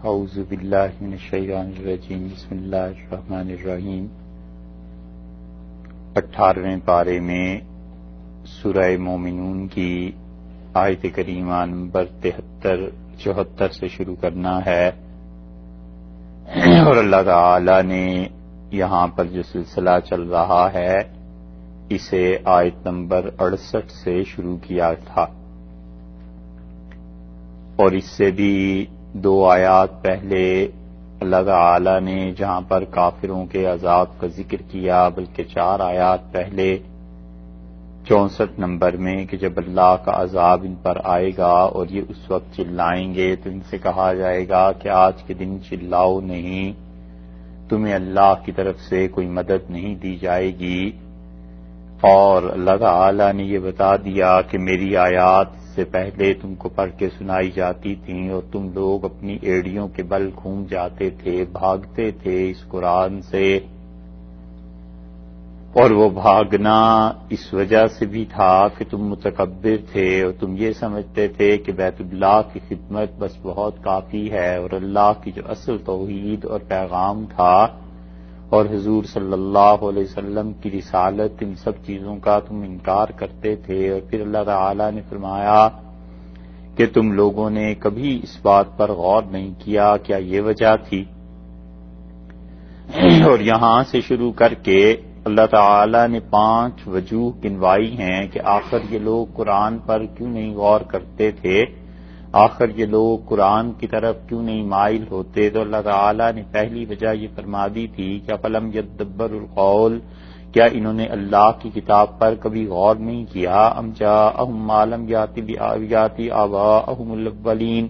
اعوذ باللہ من الشیطان الرجیم بسم اللہ الرحمن الرحیم 18ویں پارے میں سورہ مومنون کی آیت کریمہ نمبر 73-74 سے شروع کرنا ہے، اور اللہ تعالی نے یہاں پر جو سلسلہ چل رہا ہے اسے آیت نمبر 68 سے شروع کیا تھا، اور اس سے بھی 2 آیات پہلے اللہ تعالی نے جہاں پر کافروں کے عذاب کا ذکر کیا، بلکہ 4 آیات پہلے 64 نمبر میں کہ جب اللہ کا عذاب ان پر آئے گا اور یہ اس وقت چلائیں گے تو ان سے کہا جائے گا کہ آج کے دن چلاؤ نہیں، تمہیں اللہ کی طرف سے کوئی مدد نہیں دی جائے گی۔ اور اللہ تعالی نے یہ بتا دیا کہ میری آیات سے پہلے تم کو پڑھ کے سنائی جاتی تھیں اور تم لوگ اپنی ایڑیوں کے بل گھوم جاتے تھے، بھاگتے تھے اس قرآن سے، اور وہ بھاگنا اس وجہ سے بھی تھا کہ تم متکبر تھے اور تم یہ سمجھتے تھے کہ بیت اللہ کی خدمت بس بہت کافی ہے، اور اللہ کی جو اصل توحید اور پیغام تھا اور حضور صلی اللہ علیہ وسلم کی رسالت، ان سب چیزوں کا تم انکار کرتے تھے۔ اور پھر اللہ تعالی نے فرمایا کہ تم لوگوں نے کبھی اس بات پر غور نہیں کیا، کیا یہ وجہ تھی؟ اور یہاں سے شروع کر کے اللہ تعالی نے 5 وجوہ گنوائی ہیں کہ آخر یہ لوگ قرآن پر کیوں نہیں غور کرتے تھے، آخر یہ لوگ قرآن کی طرف کیوں نہیں مائل ہوتے۔ تو اللہ تعالی نے پہلی وجہ یہ فرما دی تھی کہ فلم یدبروا القول، کیا انہوں نے اللہ کی کتاب پر کبھی غور نہیں کیا؟ ام جاءہم ما لم یأت آباءہم الاولین،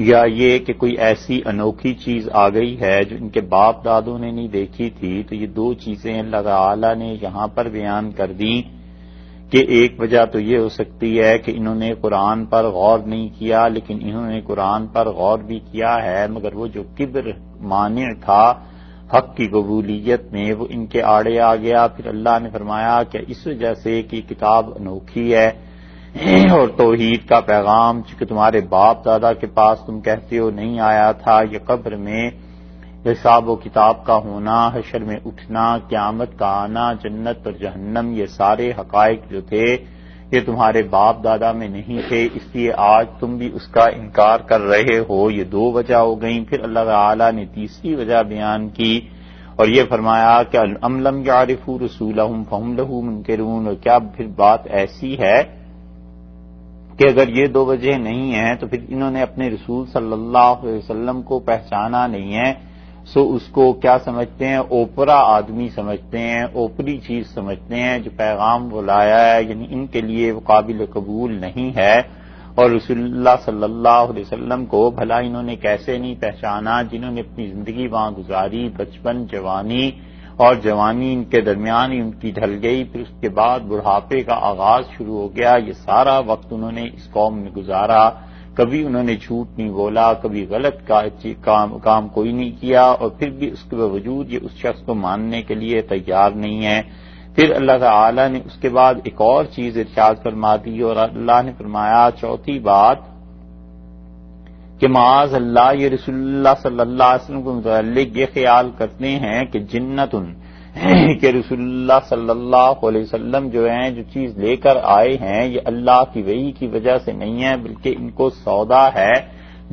یا یہ کہ کوئی ایسی انوکھی چیز آ گئی ہے جو ان کے باپ دادوں نے نہیں دیکھی تھی۔ تو یہ 2 چیزیں اللہ تعالی نے یہاں پر بیان کر دیں کہ ایک وجہ تو یہ ہو سکتی ہے کہ انہوں نے قرآن پر غور نہیں کیا، لیکن انہوں نے قرآن پر غور بھی کیا ہے، مگر وہ جو کبر مانع تھا حق کی قبولیت میں وہ ان کے آڑے آ گیا۔ پھر اللہ نے فرمایا کہ اس وجہ سے کہ کتاب انوکھی ہے اور توحید کا پیغام چونکہ تمہارے باپ دادا کے پاس تم کہتے ہو نہیں آیا تھا، یہ قبر میں حساب و کتاب کا ہونا، حشر میں اٹھنا، قیامت کا آنا، جنت اور جہنم، یہ سارے حقائق جو تھے یہ تمہارے باپ دادا میں نہیں تھے، اس لیے آج تم بھی اس کا انکار کر رہے ہو۔ یہ 2 وجہ ہو گئیں۔ پھر اللہ تعالی نے تیسری وجہ بیان کی اور یہ فرمایا کہ ام لم یعرفوا رسولہم فہم لہ منکرون، اور کیا پھر بات ایسی ہے کہ اگر یہ 2 وجہ نہیں ہیں تو پھر انہوں نے اپنے رسول صلی اللہ علیہ وسلم کو پہچانا نہیں ہے، سو اس کو کیا سمجھتے ہیں؟ اوپرا آدمی سمجھتے ہیں، اوپری چیز سمجھتے ہیں، جو پیغام وہ لایا ہے یعنی ان کے لیے وہ قابل قبول نہیں ہے۔ اور رسول اللہ صلی اللہ علیہ وسلم کو بھلا انہوں نے کیسے نہیں پہچانا، جنہوں نے اپنی زندگی وہاں گزاری، بچپن، جوانی، اور جوانی ان کے درمیان ہی ان کی ڈھل گئی، پھر اس کے بعد بڑھاپے کا آغاز شروع ہو گیا۔ یہ سارا وقت انہوں نے اس قوم میں گزارا، کبھی انہوں نے جھوٹ نہیں بولا، کبھی غلط کام کوئی نہیں کیا، اور پھر بھی اس کے باوجود یہ اس شخص کو ماننے کے لیے تیار نہیں ہے۔ پھر اللہ تعالی نے اس کے بعد ایک اور چیز ارشاد فرما دی، اور اللہ نے فرمایا 4تھی بات کہ معاذ اللہ یہ رسول اللہ صلی اللہ علیہ وسلم کو متعلق یہ خیال کرتے ہیں کہ جنتن، کہ رسول اللہ صلی اللہ علیہ وسلم جو ہیں جو چیز لے کر آئے ہیں یہ اللہ کی وحی کی وجہ سے نہیں ہے، بلکہ ان کو سودا ہے،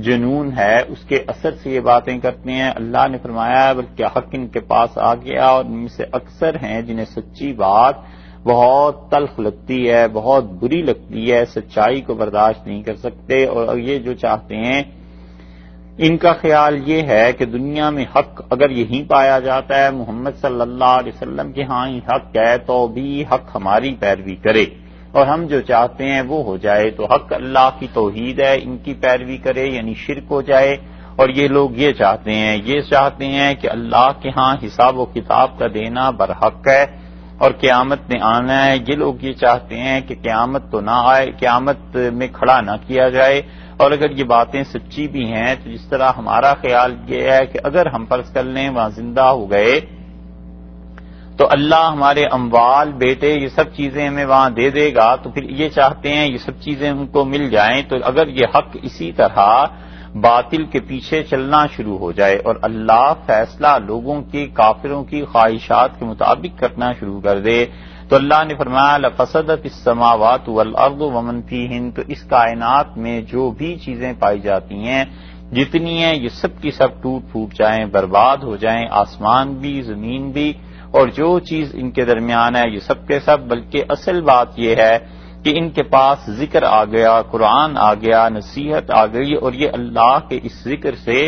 جنون ہے، اس کے اثر سے یہ باتیں کرتے ہیں۔ اللہ نے فرمایا بلکہ حق ان کے پاس آ گیا، اور ان میں سے اکثر ہیں جنہیں سچی بات بہت تلخ لگتی ہے، بہت بری لگتی ہے، سچائی کو برداشت نہیں کر سکتے، اور یہ جو چاہتے ہیں ان کا خیال یہ ہے کہ دنیا میں حق اگر یہیں پایا جاتا ہے، محمد صلی اللہ علیہ وسلم کے ہاں ہی حق ہے، تو بھی حق ہماری پیروی کرے، اور ہم جو چاہتے ہیں وہ ہو جائے۔ تو حق اللہ کی توحید ہے، ان کی پیروی کرے یعنی شرک ہو جائے، اور یہ لوگ یہ چاہتے ہیں کہ اللہ کے ہاں حساب و کتاب کا دینا برحق ہے اور قیامت میں آنا ہے۔ یہ لوگ یہ چاہتے ہیں کہ قیامت تو نہ آئے، قیامت میں کھڑا نہ کیا جائے، اور اگر یہ باتیں سچی بھی ہیں تو جس طرح ہمارا خیال یہ ہے کہ اگر ہم فرض کر لیں وہاں زندہ ہو گئے تو اللہ ہمارے اموال، بیٹے، یہ سب چیزیں ہمیں وہاں دے دے گا، تو پھر یہ چاہتے ہیں یہ سب چیزیں ان کو مل جائیں۔ تو اگر یہ حق اسی طرح باطل کے پیچھے چلنا شروع ہو جائے اور اللہ فیصلہ لوگوں کی کافروں کی خواہشات کے مطابق کرنا شروع کر دے، تو اللہ نے فرمایا لفسدت السماوات والارض ومن فیہن، تو اس کائنات میں جو بھی چیزیں پائی جاتی ہیں جتنی ہیں یہ سب کی سب ٹوٹ پھوٹ جائیں، برباد ہو جائیں، آسمان بھی زمین بھی اور جو چیز ان کے درمیان ہے یہ سب کے سب۔ بلکہ اصل بات یہ ہے کہ ان کے پاس ذکر آ گیا، قرآن آ گیا، نصیحت آ گئی اور یہ اللہ کے اس ذکر سے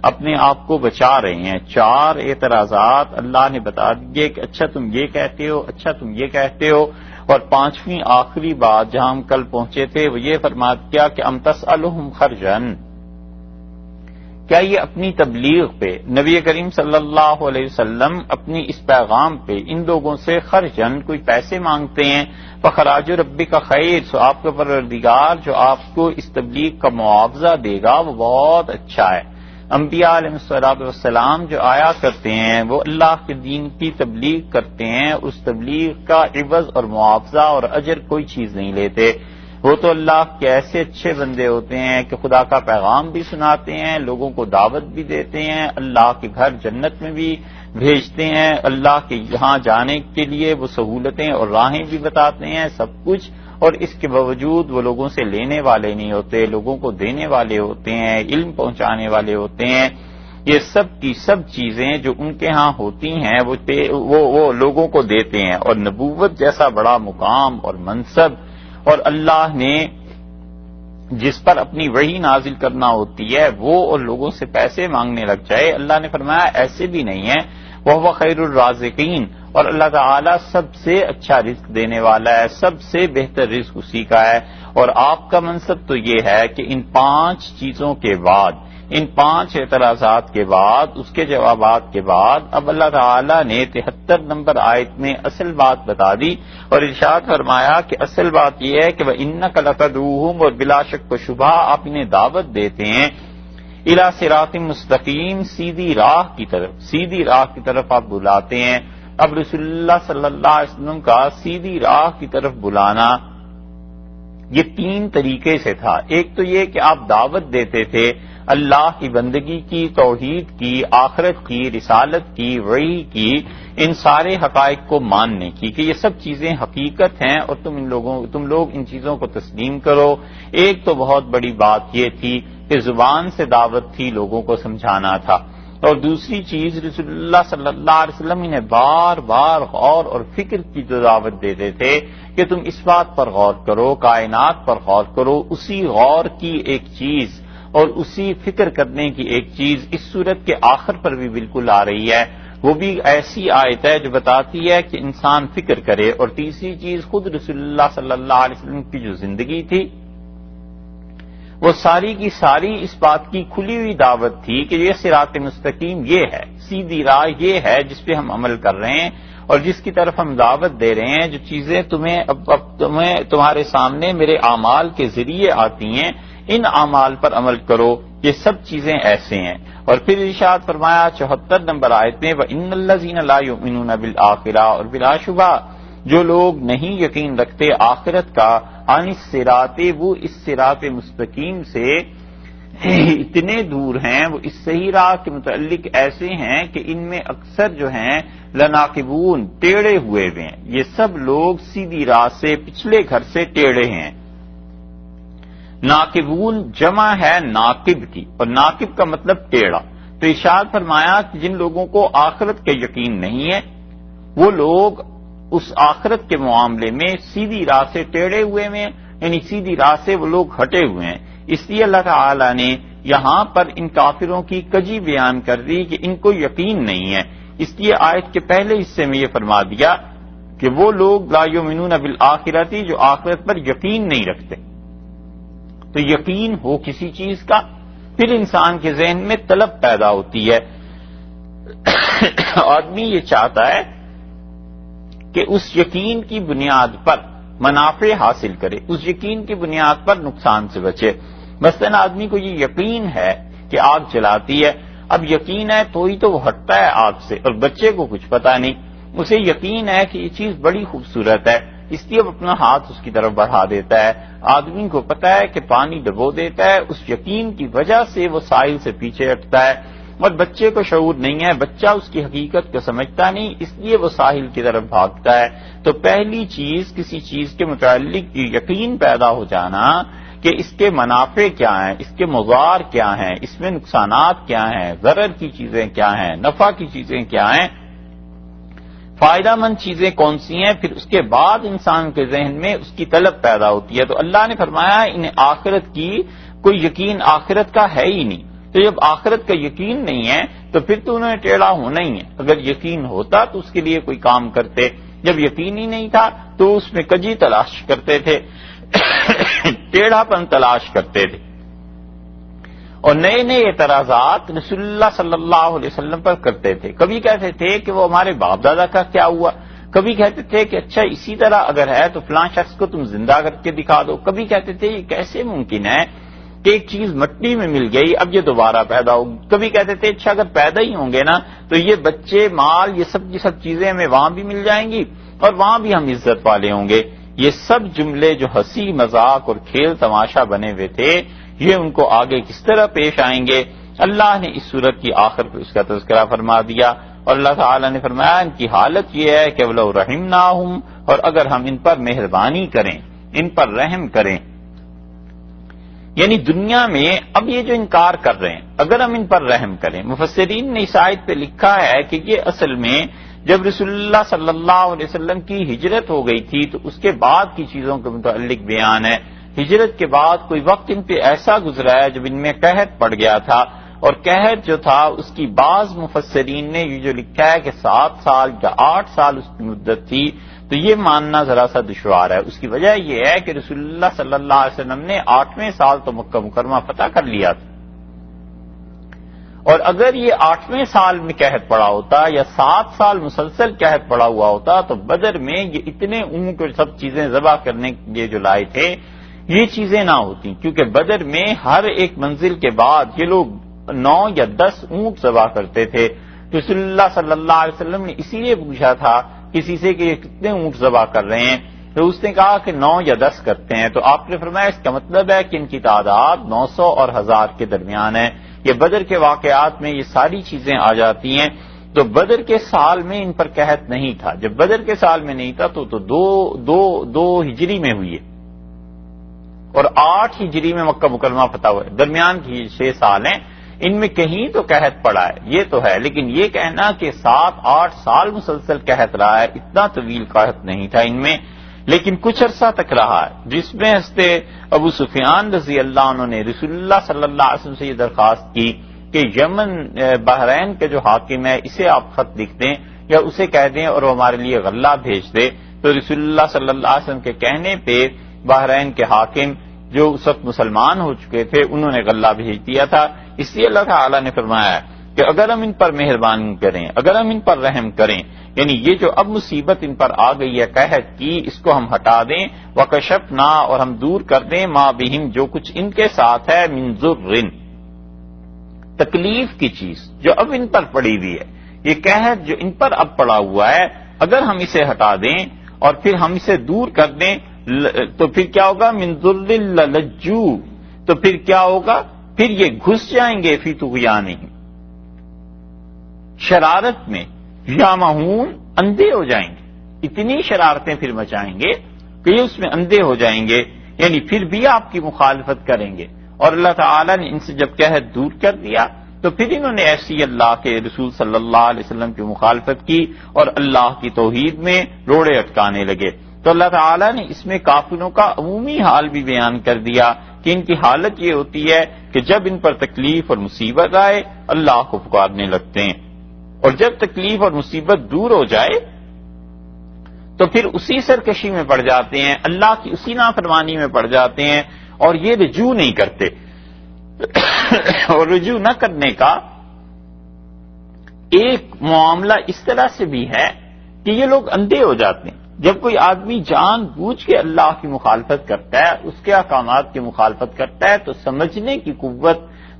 اپنے آپ کو بچا رہے ہیں۔ 4 اعتراضات اللہ نے بتا دیے کہ اچھا تم یہ کہتے ہو، اچھا تم یہ کہتے ہو، اور 5ویں آخری بات جہاں ہم کل پہنچے تھے وہ یہ فرما دیا کہ ام تسألہم خرجن، کیا یہ اپنی تبلیغ پہ نبی کریم صلی اللہ علیہ وسلم اپنی اس پیغام پہ ان لوگوں سے خرجن کوئی پیسے مانگتے ہیں؟ فخراج ربک خیر، سو آپ کا پروردگار جو آپ کو اس تبلیغ کا معاوضہ دے گا وہ بہت اچھا ہے۔ انبیاء علیہ الصلوۃ والسلام جو آیا کرتے ہیں وہ اللہ کے دین کی تبلیغ کرتے ہیں، اس تبلیغ کا عوض اور معاوضہ اور اجر کوئی چیز نہیں لیتے۔ وہ تو اللہ کے ایسے اچھے بندے ہوتے ہیں کہ خدا کا پیغام بھی سناتے ہیں، لوگوں کو دعوت بھی دیتے ہیں، اللہ کے گھر جنت میں بھی بھیجتے ہیں، اللہ کے یہاں جانے کے لیے وہ سہولتیں اور راہیں بھی بتاتے ہیں، سب کچھ، اور اس کے باوجود وہ لوگوں سے لینے والے نہیں ہوتے، لوگوں کو دینے والے ہوتے ہیں، علم پہنچانے والے ہوتے ہیں۔ یہ سب کی سب چیزیں جو ان کے ہاں ہوتی ہیں وہ لوگوں کو دیتے ہیں، اور نبوت جیسا بڑا مقام اور منصب اور اللہ نے جس پر اپنی وحی نازل کرنا ہوتی ہے وہ اور لوگوں سے پیسے مانگنے لگ جائے، اللہ نے فرمایا ایسے بھی نہیں ہے۔ وَهُوَ خَيْرُ الرَّازِقِينَ، اور اللہ تعالی سب سے اچھا رزق دینے والا ہے، سب سے بہتر رزق اسی کا ہے۔ اور آپ کا منصب تو یہ ہے کہ ان 5 چیزوں کے بعد، ان 5 اعتراضات کے بعد، اس کے جوابات کے بعد اب اللہ تعالی نے 73 نمبر آیت میں اصل بات بتا دی اور ارشاد فرمایا کہ اصل بات یہ ہے کہ وَإِنَّكَ لَتَدْعُوهُمْ، اور بلا شک و شبہ آپ انہیں دعوت دیتے ہیں اِلَى صِرَاطٍ مستقیم، سیدھی راہ کی طرف، سیدھی راہ کی طرف آپ بلاتے ہیں۔ اب رسول اللہ صلی اللہ علیہ وسلم کا سیدھی راہ کی طرف بلانا یہ 3 طریقے سے تھا۔ ایک تو یہ کہ آپ دعوت دیتے تھے اللہ کی بندگی کی، توحید کی، آخرت کی، رسالت کی، وحی کی، ان سارے حقائق کو ماننے کی کہ یہ سب چیزیں حقیقت ہیں اور تم لوگ ان چیزوں کو تسلیم کرو۔ ایک تو بہت بڑی بات یہ تھی کہ زبان سے دعوت تھی، لوگوں کو سمجھانا تھا، اور دوسری چیز رسول اللہ صلی اللہ علیہ وسلم انہیں بار بار غور اور فکر کی جو دعوت دیتے تھے کہ تم اس بات پر غور کرو، کائنات پر غور کرو۔ اسی غور کی ایک چیز اور اسی فکر کرنے کی ایک چیز اس سورت کے آخر پر بھی بالکل آ رہی ہے، وہ بھی ایسی آیت ہے جو بتاتی ہے کہ انسان فکر کرے۔ اور تیسری چیز خود رسول اللہ صلی اللہ علیہ وسلم کی جو زندگی تھی وہ ساری کی ساری اس بات کی کھلی ہوئی دعوت تھی کہ یہ صراط مستقیم یہ ہے، سیدھی راہ یہ ہے جس پہ ہم عمل کر رہے ہیں اور جس کی طرف ہم دعوت دے رہے ہیں۔ جو چیزیں تمہارے سامنے میرے اعمال کے ذریعے آتی ہیں، ان اعمال پر عمل کرو، یہ سب چیزیں ایسے ہیں۔ اور پھر ارشاد فرمایا 74 نمبر آیت میں وَإِنَّ الَّذِينَ لَا يُؤْمِنُونَ بِالْآخِرَةِ، اور بلا شبہ جو لوگ نہیں یقین رکھتے آخرت کا، عن الصراط، وہ اس صراط مستقیم سے اتنے دور ہیں، وہ اس صحیح راہ کے متعلق ایسے ہیں کہ ان میں اکثر جو ہیں لناقبون، ٹیڑے ہوئے ہیں۔ یہ سب لوگ سیدھی راہ سے، پچھلے گھر سے ٹیڑے ہیں۔ ناقبون جمع ہے ناقب کی، اور ناقب کا مطلب ٹیڑھا۔ تو ارشاد فرمایا کہ جن لوگوں کو آخرت کا یقین نہیں ہے وہ لوگ اس آخرت کے معاملے میں سیدھی راہ سے ٹیڑے ہوئے ہیں، یعنی سیدھی راہ سے وہ لوگ ہٹے ہوئے ہیں۔ اس لیے اللہ تعالی نے یہاں پر ان کافروں کی کجی بیان کر دی کہ ان کو یقین نہیں ہے، اس لیے آیت کے پہلے حصے میں یہ فرما دیا کہ وہ لوگ لا یؤمنون بالآخرۃ، جو آخرت پر یقین نہیں رکھتے۔ تو یقین ہو کسی چیز کا، پھر انسان کے ذہن میں طلب پیدا ہوتی ہے، آدمی یہ چاہتا ہے کہ اس یقین کی بنیاد پر منافع حاصل کرے، اس یقین کی بنیاد پر نقصان سے بچے۔ مثلاً آدمی کو یہ یقین ہے کہ آگ جلاتی ہے، اب یقین ہے تو ہی تو وہ ہٹتا ہے آگ سے، اور بچے کو کچھ پتا نہیں، اسے یقین ہے کہ یہ چیز بڑی خوبصورت ہے، اس لیے وہ اپنا ہاتھ اس کی طرف بڑھا دیتا ہے. آدمی کو پتا ہے کہ پانی ڈبو دیتا ہے، اس یقین کی وجہ سے وہ ساحل سے پیچھے ہٹتا ہے، اور بچے کو شعور نہیں ہے، بچہ اس کی حقیقت کو سمجھتا نہیں، اس لیے وہ ساحل کی طرف بھاگتا ہے. تو پہلی چیز کسی چیز کے متعلق یقین پیدا ہو جانا کہ اس کے منافع کیا ہیں، اس کے مضار کیا ہیں، اس میں نقصانات کیا ہیں، ضرر کی چیزیں کیا ہیں، نفع کی چیزیں کیا ہیں، فائدہ مند چیزیں کون سی ہیں، پھر اس کے بعد انسان کے ذہن میں اس کی طلب پیدا ہوتی ہے. تو اللہ نے فرمایا انہیں آخرت کی کوئی یقین آخرت کا ہے ہی نہیں. تو جب آخرت کا یقین نہیں ہے تو پھر تو انہیں ٹیڑھا ہونا ہی ہے. اگر یقین ہوتا تو اس کے لیے کوئی کام کرتے، جب یقین ہی نہیں تھا تو اس میں کجی تلاش کرتے تھے، ٹیڑھا پن تلاش کرتے تھے، اور نئے نئے اعتراضات رسول اللہ صلی اللہ علیہ وسلم پر کرتے تھے. کبھی کہتے تھے کہ وہ ہمارے باپ دادا کا کیا ہوا، کبھی کہتے تھے کہ اچھا اسی طرح اگر ہے تو فلاں شخص کو تم زندہ کر کے دکھا دو، کبھی کہتے تھے یہ کیسے ممکن ہے کہ ایک چیز مٹی میں مل گئی اب یہ دوبارہ پیدا ہوگی، کبھی کہتے تھے اچھا اگر پیدا ہی ہوں گے نا تو یہ بچے مال یہ سب چیزیں ہمیں وہاں بھی مل جائیں گی اور وہاں بھی ہم عزت والے ہوں گے. یہ سب جملے جو ہنسی مذاق اور کھیل تماشا بنے ہوئے تھے یہ ان کو آگے کس طرح پیش آئیں گے. اللہ نے اس سورت کی آخر پہ اس کا تذکرہ فرما دیا، اور اللہ تعالیٰ نے فرمایا ان کی حالت یہ ہے کہ وَلَوْ رَحِمْنَاهُمْ، اور اگر ہم ان پر مہربانی کریں، ان پر رحم کریں، یعنی دنیا میں اب یہ جو انکار کر رہے ہیں اگر ہم ان پر رحم کریں. مفسرین نے اس آیت پہ لکھا ہے کہ یہ اصل میں جب رسول اللہ صلی اللہ علیہ وسلم کی ہجرت ہو گئی تھی تو اس کے بعد کی چیزوں کے متعلق بیان ہے. ہجرت کے بعد کوئی وقت ان پہ ایسا گزرا ہے جب ان میں قحط پڑ گیا تھا، اور قحط جو تھا اس کی بعض مفسرین نے یہ جو لکھا ہے کہ 7 سال یا 8 سال اس کی مدت تھی، تو یہ ماننا ذرا سا دشوار ہے. اس کی وجہ یہ ہے کہ رسول اللہ صلی اللہ علیہ وسلم نے 8ویں سال تو مکہ مکرمہ فتح کر لیا تھا، اور اگر یہ 8ویں سال میں قحط پڑا ہوتا یا 7 سال مسلسل قحط پڑا ہوا ہوتا تو بدر میں یہ اتنے اونٹ اور سب چیزیں ذبح کرنے کے لیے جو لائے تھے یہ چیزیں نہ ہوتی، کیونکہ بدر میں ہر ایک منزل کے بعد یہ لوگ 9 یا 10 اونٹ ذبح کرتے تھے. رسول اللہ صلی اللہ علیہ وسلم نے اسی لیے پوچھا تھا کسی سے کہ یہ کتنے اونٹ ذبح کر رہے ہیں، تو اس نے کہا کہ 9 یا 10 کرتے ہیں. تو آپ نے فرمایا اس کا مطلب ہے کہ ان کی تعداد 900 اور 1000 کے درمیان ہے. یہ بدر کے واقعات میں یہ ساری چیزیں آ جاتی ہیں. تو بدر کے سال میں ان پر قحط نہیں تھا، جب بدر کے سال میں نہیں تھا تو دو ہجری میں ہوئی ہے، اور 8 ہجری میں مکہ مکرمہ فتح ہوا ہے، درمیان کی 6 سال ہیں، ان میں کہیں تو قحط پڑا ہے یہ تو ہے، لیکن یہ کہنا کہ 7-8 سال مسلسل قحط رہا ہے، اتنا طویل قحط نہیں تھا ان میں، لیکن کچھ عرصہ تک رہا ہے، جس میں حضرت ابو سفیان رضی اللہ عنہ نے رسول اللہ صلی اللہ علیہ وسلم سے یہ درخواست کی کہ یمن بحرین کے جو حاکم ہے اسے آپ خط لکھ دیں یا اسے کہہ دیں اور وہ ہمارے لیے غلہ بھیج دے. تو رسول اللہ صلی اللہ علیہ وسلم کے کہنے پہ بحرین کے حاکم جو اس وقت مسلمان ہو چکے تھے انہوں نے غلہ بھیج دیا تھا. اس لیے اللہ تعالیٰ نے فرمایا کہ اگر ہم ان پر مہربانی کریں، اگر ہم ان پر رحم کریں، یعنی یہ جو اب مصیبت ان پر آ گئی ہے قحط کی، اس کو ہم ہٹا دیں، وَكَشَفْنَا، اور ہم دور کر دیں، مَا بِهِمْ، جو کچھ ان کے ساتھ ہے، مِنْ ضُرٍ، تکلیف کی چیز جو اب ان پر پڑی ہوئی ہے، یہ قحط جو ان پر اب پڑا ہوا ہے، اگر ہم اسے ہٹا دیں اور پھر ہم اسے دور کر دیں تو پھر کیا ہوگا، مِنْ ضُرٍ لَلَجُّوا، تو پھر کیا ہوگا، پھر یہ گھس جائیں گے فی طغیانہم، شرارت میں، یامہون، اندھے ہو جائیں گے، اتنی شرارتیں پھر مچائیں گے کہ یہ اس میں اندھے ہو جائیں گے، یعنی پھر بھی آپ کی مخالفت کریں گے. اور اللہ تعالیٰ نے ان سے جب قحط دور کر دیا تو پھر انہوں نے ایسی اللہ کے رسول صلی اللہ علیہ وسلم کی مخالفت کی اور اللہ کی توحید میں روڑے اٹکانے لگے. تو اللہ تعالیٰ نے اس میں کافروں کا عمومی حال بھی بیان کر دیا کہ ان کی حالت یہ ہوتی ہے کہ جب ان پر تکلیف اور مصیبت آئے اللہ کو پکارنے لگتے ہیں، اور جب تکلیف اور مصیبت دور ہو جائے تو پھر اسی سرکشی میں پڑ جاتے ہیں، اللہ کی اسی نافرمانی میں پڑ جاتے ہیں، اور یہ رجوع نہیں کرتے. اور رجوع نہ کرنے کا ایک معاملہ اس طرح سے بھی ہے کہ یہ لوگ اندھے ہو جاتے ہیں. جب کوئی آدمی جان بوجھ کے اللہ کی مخالفت کرتا ہے، اس کے احکامات کی مخالفت کرتا ہے، تو سمجھنے کی قوت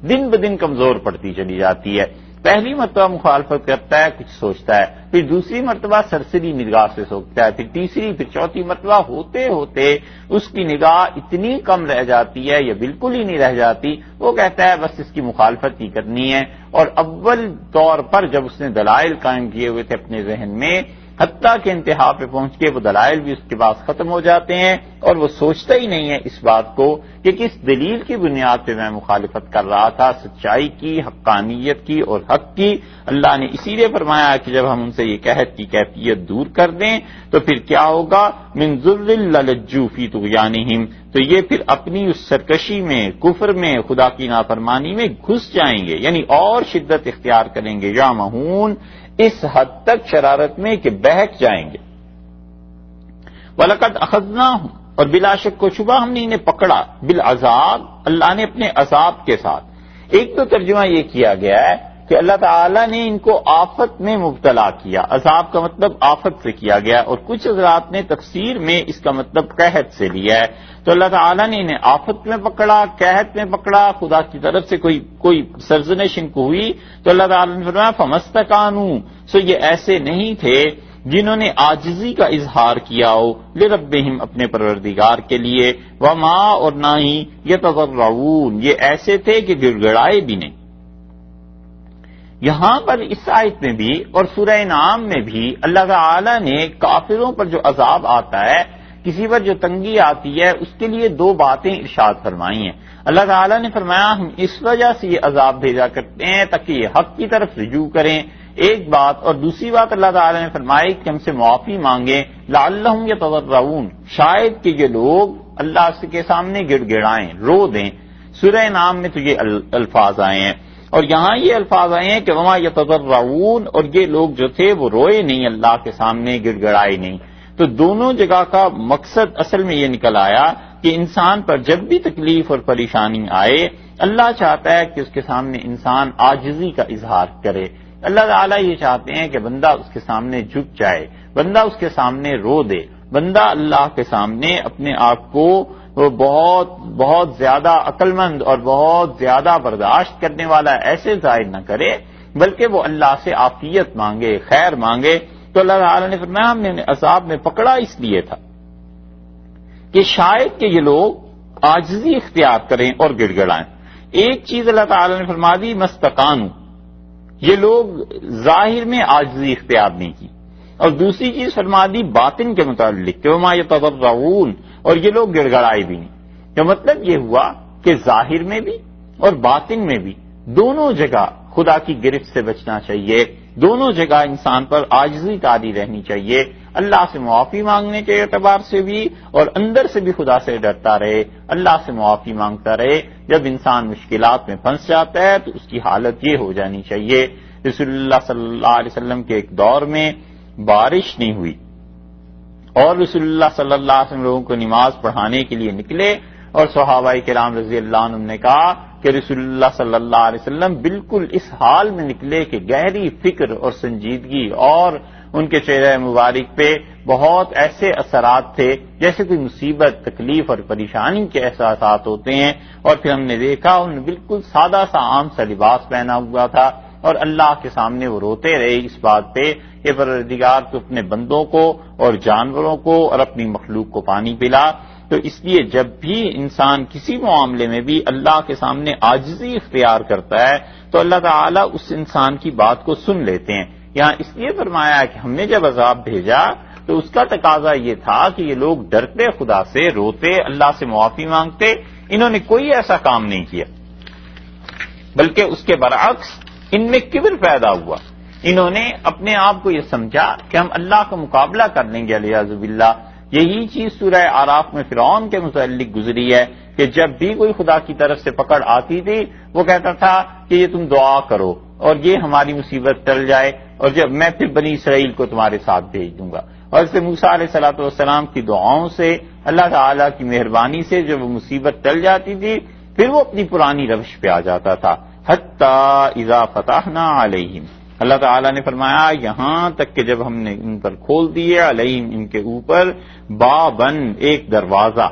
دن بدن کمزور پڑتی چلی جاتی ہے. پہلی مرتبہ مخالفت کرتا ہے، کچھ سوچتا ہے، پھر دوسری مرتبہ سرسری نگاہ سے سوچتا ہے، پھر تیسری، پھر چوتھی مرتبہ ہوتے ہوتے اس کی نگاہ اتنی کم رہ جاتی ہے یا بالکل ہی نہیں رہ جاتی، وہ کہتا ہے بس اس کی مخالفت ہی کرنی ہے۔ اور اول طور پر جب اس نے دلائل قائم کیے ہوئے تھے اپنے ذہن میں، حتیٰ کہ انتہا پہ پہنچ کے وہ دلائل بھی اس کے پاس ختم ہو جاتے ہیں اور وہ سوچتا ہی نہیں ہے اس بات کو کہ کس دلیل کی بنیاد پہ میں مخالفت کر رہا تھا، سچائی کی، حقانیت کی اور حق کی۔ اللہ نے اسی لیے فرمایا کہ جب ہم ان سے یہ قحط کی کیفیت دور کر دیں تو پھر کیا ہوگا، من ذل للجوا فی طغیانہم، تو یہ پھر اپنی اس سرکشی میں، کفر میں، خدا کی نافرمانی میں گھس جائیں گے، یعنی اور شدت اختیار کریں گے، یا مہون، اس حد تک شرارت میں کہ بہک جائیں گے۔ وَلَقَدْ أَخَذْنَاهُمْ، اور بلا شک و شبہ ہم نے انہیں پکڑا، بالعذاب، اللہ نے اپنے عذاب کے ساتھ۔ ایک تو ترجمہ یہ کیا گیا ہے کہ اللہ تعالیٰ نے ان کو آفت میں مبتلا کیا، عذاب کا مطلب آفت سے کیا گیا، اور کچھ حضرات نے تفسیر میں اس کا مطلب قحط سے لیا ہے۔ تو اللہ تعالیٰ نے انہیں آفت میں پکڑا، قحط میں پکڑا، خدا کی طرف سے کوئی سرزنش ان کو ہوئی، تو اللہ تعالیٰ نے فرمایا فَمَسْتَكَانُوا، سو یہ ایسے نہیں تھے جنہوں نے عاجزی کا اظہار کیا ہو، لربہم، اپنے پروردگار کے لیے، وما، اور نہ ہی یتضرعون، یہ ایسے تھے کہ گڑ گڑائے بھی نہیں۔ یہاں پر اس آیت میں بھی اور سورہ انعام میں بھی اللہ تعالی نے کافروں پر جو عذاب آتا ہے، کسی پر جو تنگی آتی ہے، اس کے لیے دو باتیں ارشاد فرمائی ہیں۔ اللہ تعالیٰ نے فرمایا ہم اس وجہ سے یہ عذاب بھیجا کرتے ہیں تاکہ یہ حق کی طرف رجوع کریں، ایک بات، اور دوسری بات اللہ تعالیٰ نے فرمائی کہ ہم سے معافی مانگیں، لعلہم یتضرعون، شاید کہ یہ لوگ اللہ کے سامنے گڑ گڑائیں، رو دیں۔ سورہ انعام میں تو یہ الفاظ آئے ہیں، اور یہاں یہ الفاظ آئے ہیں کہ وما یتضرعون، اور یہ لوگ جو تھے وہ روئے نہیں اللہ کے سامنے، گڑ گڑائے نہیں۔ تو دونوں جگہ کا مقصد اصل میں یہ نکل آیا کہ انسان پر جب بھی تکلیف اور پریشانی آئے، اللہ چاہتا ہے کہ اس کے سامنے انسان عاجزی کا اظہار کرے۔ اللہ تعالیٰ یہ چاہتے ہیں کہ بندہ اس کے سامنے جھک جائے، بندہ اس کے سامنے رو دے، بندہ اللہ کے سامنے اپنے آپ کو بہت بہت زیادہ عقل مند اور بہت زیادہ برداشت کرنے والا ایسے ظاہر نہ کرے، بلکہ وہ اللہ سے عافیت مانگے، خیر مانگے۔ تو اللہ تعالیٰ نے فرمایا ہم نے عذاب میں پکڑا اس لیے تھا کہ شاید کہ یہ لوگ عاجزی اختیار کریں اور گڑ گڑائیں۔ ایک چیز اللہ تعالیٰ نے فرما دی مستقانو، یہ لوگ ظاہر میں عاجزی اختیار نہیں کی، اور دوسری چیز فرما دی باطن کے متعلق کہ وما یتضرعون، اور یہ لوگ گڑ گڑائے بھی نہیں۔ تو مطلب یہ ہوا کہ ظاہر میں بھی اور باطن میں بھی دونوں جگہ خدا کی گرفت سے بچنا چاہیے، دونوں جگہ انسان پر عاجزی طاری رہنی چاہیے، اللہ سے معافی مانگنے کے اعتبار سے بھی اور اندر سے بھی خدا سے ڈرتا رہے، اللہ سے معافی مانگتا رہے۔ جب انسان مشکلات میں پھنس جاتا ہے تو اس کی حالت یہ ہو جانی چاہیے۔ رسول اللہ صلی اللہ علیہ وسلم کے ایک دور میں بارش نہیں ہوئی اور رسول اللہ صلی اللہ علیہ وسلم لوگوں کو نماز پڑھانے کے لیے نکلے، اور صحابہ کرام رضی اللہ عنہم نے کہا کہ رسول اللہ صلی اللہ علیہ وسلم بالکل اس حال میں نکلے کہ گہری فکر اور سنجیدگی، اور ان کے چہرے مبارک پہ بہت ایسے اثرات تھے جیسے کوئی مصیبت، تکلیف اور پریشانی کے احساسات ہوتے ہیں۔ اور پھر ہم نے دیکھا انہوں نے بالکل سادہ سا عام سا لباس پہنا ہوا تھا، اور اللہ کے سامنے وہ روتے رہے اس بات پہ کہ پروردگار تو اپنے بندوں کو اور جانوروں کو اور اپنی مخلوق کو پانی پلا۔ تو اس لیے جب بھی انسان کسی معاملے میں بھی اللہ کے سامنے عاجزی اختیار کرتا ہے تو اللہ تعالیٰ اس انسان کی بات کو سن لیتے ہیں۔ یہاں اس لیے فرمایا کہ ہم نے جب عذاب بھیجا تو اس کا تقاضا یہ تھا کہ یہ لوگ ڈرتے خدا سے، روتے، اللہ سے معافی مانگتے، انہوں نے کوئی ایسا کام نہیں کیا، بلکہ اس کے برعکس ان میں کبر پیدا ہوا۔ انہوں نے اپنے آپ کو یہ سمجھا کہ ہم اللہ کا مقابلہ کر لیں گے، علیاذ باللہ۔ یہی چیز سورہ اعراف میں فرعون کے متعلق گزری ہے کہ جب بھی کوئی خدا کی طرف سے پکڑ آتی تھی وہ کہتا تھا کہ یہ تم دعا کرو اور یہ ہماری مصیبت ٹل جائے، اور جب میں پھر بنی اسرائیل کو تمہارے ساتھ بھیج دوں گا۔ اور اس سے موسیٰ علیہ السلام کی دعاؤں سے، اللہ تعالیٰ کی مہربانی سے جب وہ مصیبت ٹل جاتی تھی پھر وہ اپنی پرانی روش پہ آ جاتا تھا۔ حتیٰ اذا فتحنا علیہم، اللہ تعالیٰ نے فرمایا یہاں تک کہ جب ہم نے ان پر کھول دیے، علیہم، ان کے اوپر، بابن، ایک دروازہ،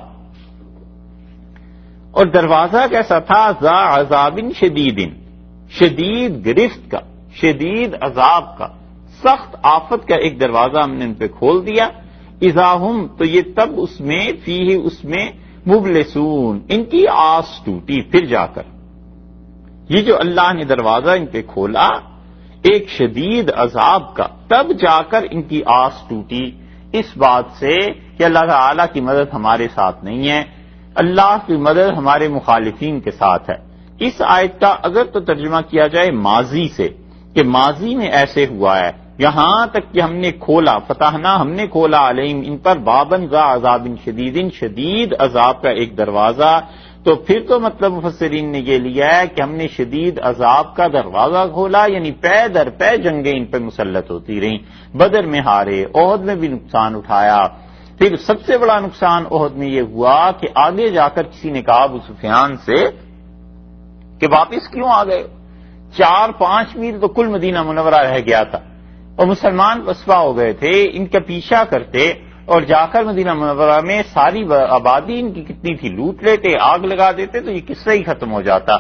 اور دروازہ کیسا تھا؟ ذا عذاب شدید، شدید گرفت کا، شدید عذاب کا، سخت آفت کا ایک دروازہ ہم نے ان پہ کھول دیا. اذا ہم، تو یہ تب اس میں فیہ، اس میں مبلسون، ان کی آس ٹوٹی. پھر جا کر یہ جو اللہ نے دروازہ ان پہ کھولا ایک شدید عذاب کا، تب جا کر ان کی آس ٹوٹی اس بات سے کہ اللہ تعالی کی مدد ہمارے ساتھ نہیں ہے، اللہ کی مدد ہمارے مخالفین کے ساتھ ہے. اس آیت کا اگر تو ترجمہ کیا جائے ماضی سے کہ ماضی میں ایسے ہوا ہے، یہاں تک کہ ہم نے کھولا، فتحنا، ہم نے کھولا علیہم، ان پر بابن ذا عذاب شدید، شدید عذاب کا ایک دروازہ. تو پھر تو مطلب مفسرین نے یہ لیا ہے کہ ہم نے شدید عذاب کا دروازہ کھولا، یعنی پے در پے جنگیں ان پہ مسلط ہوتی رہیں. بدر میں ہارے، احد میں بھی نقصان اٹھایا. پھر سب سے بڑا نقصان احد میں یہ ہوا کہ آگے جا کر کسی نے کہا ابو سفیان سے کہ واپس کیوں آ گئے؟ 4-5 میل تو کل مدینہ منورہ رہ گیا تھا اور مسلمان پسپا ہو گئے تھے، ان کا پیچھا کرتے اور جا کر مدینہ منورہ میں ساری آبادی ان کی کتنی تھی لوٹ لیتے، آگ لگا دیتے، تو یہ قصہ ہی ختم ہو جاتا.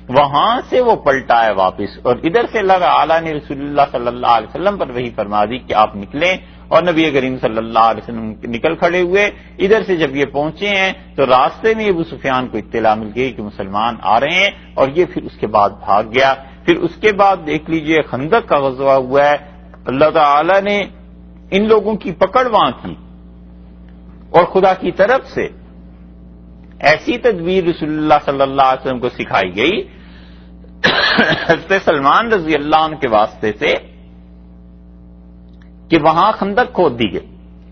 وہاں سے وہ پلٹا ہے واپس، اور ادھر سے اللہ تعالیٰ نے رسول اللہ صلی اللہ علیہ وسلم پر وہی فرما دی کہ آپ نکلیں، اور نبی کریم صلی اللہ علیہ وسلم نکل کھڑے ہوئے. ادھر سے جب یہ پہنچے ہیں تو راستے میں ابو سفیان کو اطلاع مل گئی کہ مسلمان آ رہے ہیں، اور یہ پھر اس کے بعد بھاگ گیا. پھر اس کے بعد دیکھ لیجئے خندق کا غزوہ ہوا ہے، اللہ تعالی نے ان لوگوں کی پکڑ وہاں کی، اور خدا کی طرف سے ایسی تدبیر رسول اللہ صلی اللہ علیہ وسلم کو سکھائی گئی حضرت سلمان رضی اللہ عنہ کے واسطے سے کہ وہاں خندق کھود دی گئی،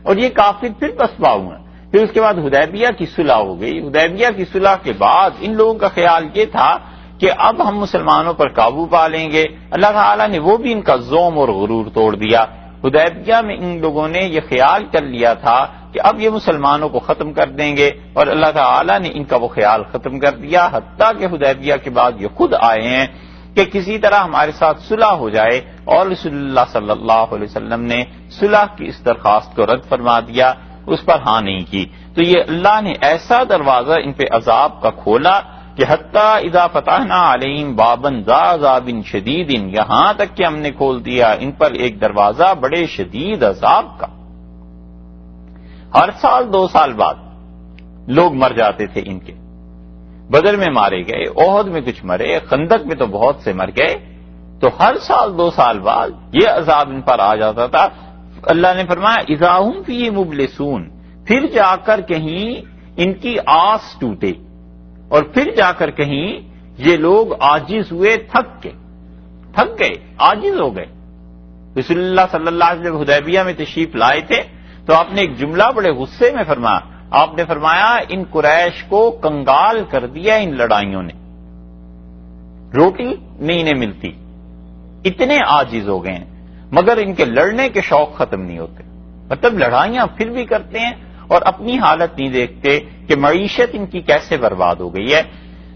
اور یہ کافر پھر پسپا ہوئے. پھر اس کے بعد حدیبیہ کی صلح ہو گئی. حدیبیہ کی صلح کے بعد ان لوگوں کا خیال یہ تھا کہ اب ہم مسلمانوں پر قابو پا لیں گے. اللہ تعالیٰ نے وہ بھی ان کا زوم اور غرور توڑ دیا. حدیبیہ میں ان لوگوں نے یہ خیال کر لیا تھا کہ اب یہ مسلمانوں کو ختم کر دیں گے، اور اللہ تعالیٰ نے ان کا وہ خیال ختم کر دیا. حتیٰ کہ حدیبیہ کے بعد یہ خود آئے ہیں کہ کسی طرح ہمارے ساتھ صلح ہو جائے، اور رسول اللہ صلی اللہ علیہ وسلم نے صلح کی اس درخواست کو رد فرما دیا، اس پر ہاں نہیں کی. تو یہ اللہ نے ایسا دروازہ ان پہ عذاب کا کھولا کہ حتیٰ اذا فتحنا علیہم بابن ذا عذاب شدید، یہاں تک کہ ہم نے کھول دیا ان پر ایک دروازہ بڑے شدید عذاب کا. ہر سال 2 سال بعد لوگ مر جاتے تھے ان کے. بدر میں مارے گئے، احد میں کچھ مرے، خندق میں تو بہت سے مر گئے. تو ہر سال 2 سال بعد یہ عذاب ان پر آ جاتا تھا. اللہ نے فرمایا اذا ہم فی مبلسون، پھر جا کر کہیں ان کی آس ٹوٹے، اور پھر جا کر کہیں یہ لوگ عاجز ہوئے، تھک گئے، عاجز ہو گئے. رسول اللہ صلی اللہ علیہ وسلم حدیبیہ میں تشریف لائے تھے تو آپ نے ایک جملہ بڑے غصے میں فرمایا. آپ نے فرمایا ان قریش کو کنگال کر دیا ان لڑائیوں نے، روٹی نہیں انہیں ملتی، اتنے عاجز ہو گئے ہیں، مگر ان کے لڑنے کے شوق ختم نہیں ہوتے. مطلب لڑائیاں پھر بھی کرتے ہیں اور اپنی حالت نہیں دیکھتے کہ معیشت ان کی کیسے برباد ہو گئی ہے.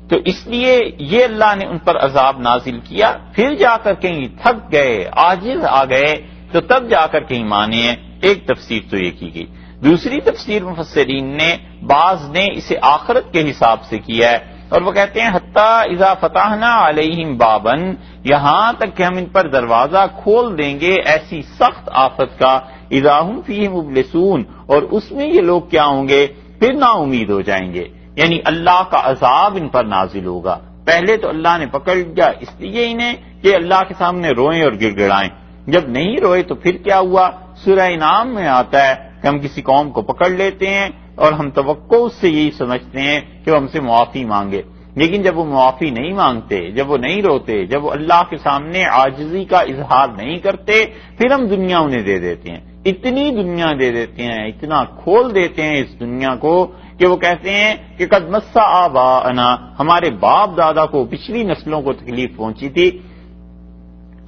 تو اس لیے یہ اللہ نے ان پر عذاب نازل کیا. پھر جا کر کہیں تھک گئے، عاجز آ گئے، تو تب جا کر کہیں مانے ہیں. ایک تفسیر تو یہ کی گئی. دوسری تفسیر مفسرین نے بعض نے اسے آخرت کے حساب سے کیا ہے، اور وہ کہتے ہیں حتیٰ اذا فتحنا علیہم بابن، یہاں تک کہ ہم ان پر دروازہ کھول دیں گے ایسی سخت آفت کا، اذا ہم فیہ مبلسون، اور اس میں یہ لوگ کیا ہوں گے؟ پھر نا امید ہو جائیں گے. یعنی اللہ کا عذاب ان پر نازل ہوگا. پہلے تو اللہ نے پکڑ لیا اس لیے انہیں کہ اللہ کے سامنے روئیں اور گڑ گڑائیں. جب نہیں روئے تو پھر کیا ہوا؟ سورہ انعام میں آتا ہے کہ ہم کسی قوم کو پکڑ لیتے ہیں اور ہم توقع اس سے یہی سمجھتے ہیں کہ وہ ہم سے معافی مانگے، لیکن جب وہ معافی نہیں مانگتے، جب وہ نہیں روتے، جب وہ اللہ کے سامنے عاجزی کا اظہار نہیں کرتے، پھر ہم دنیا انہیں دے دیتے ہیں. اتنی دنیا دے دیتے ہیں، اتنا کھول دیتے ہیں اس دنیا کو کہ وہ کہتے ہیں کہ قد مس آباءنا، ہمارے باپ دادا کو، پچھلی نسلوں کو تکلیف پہنچی تھی،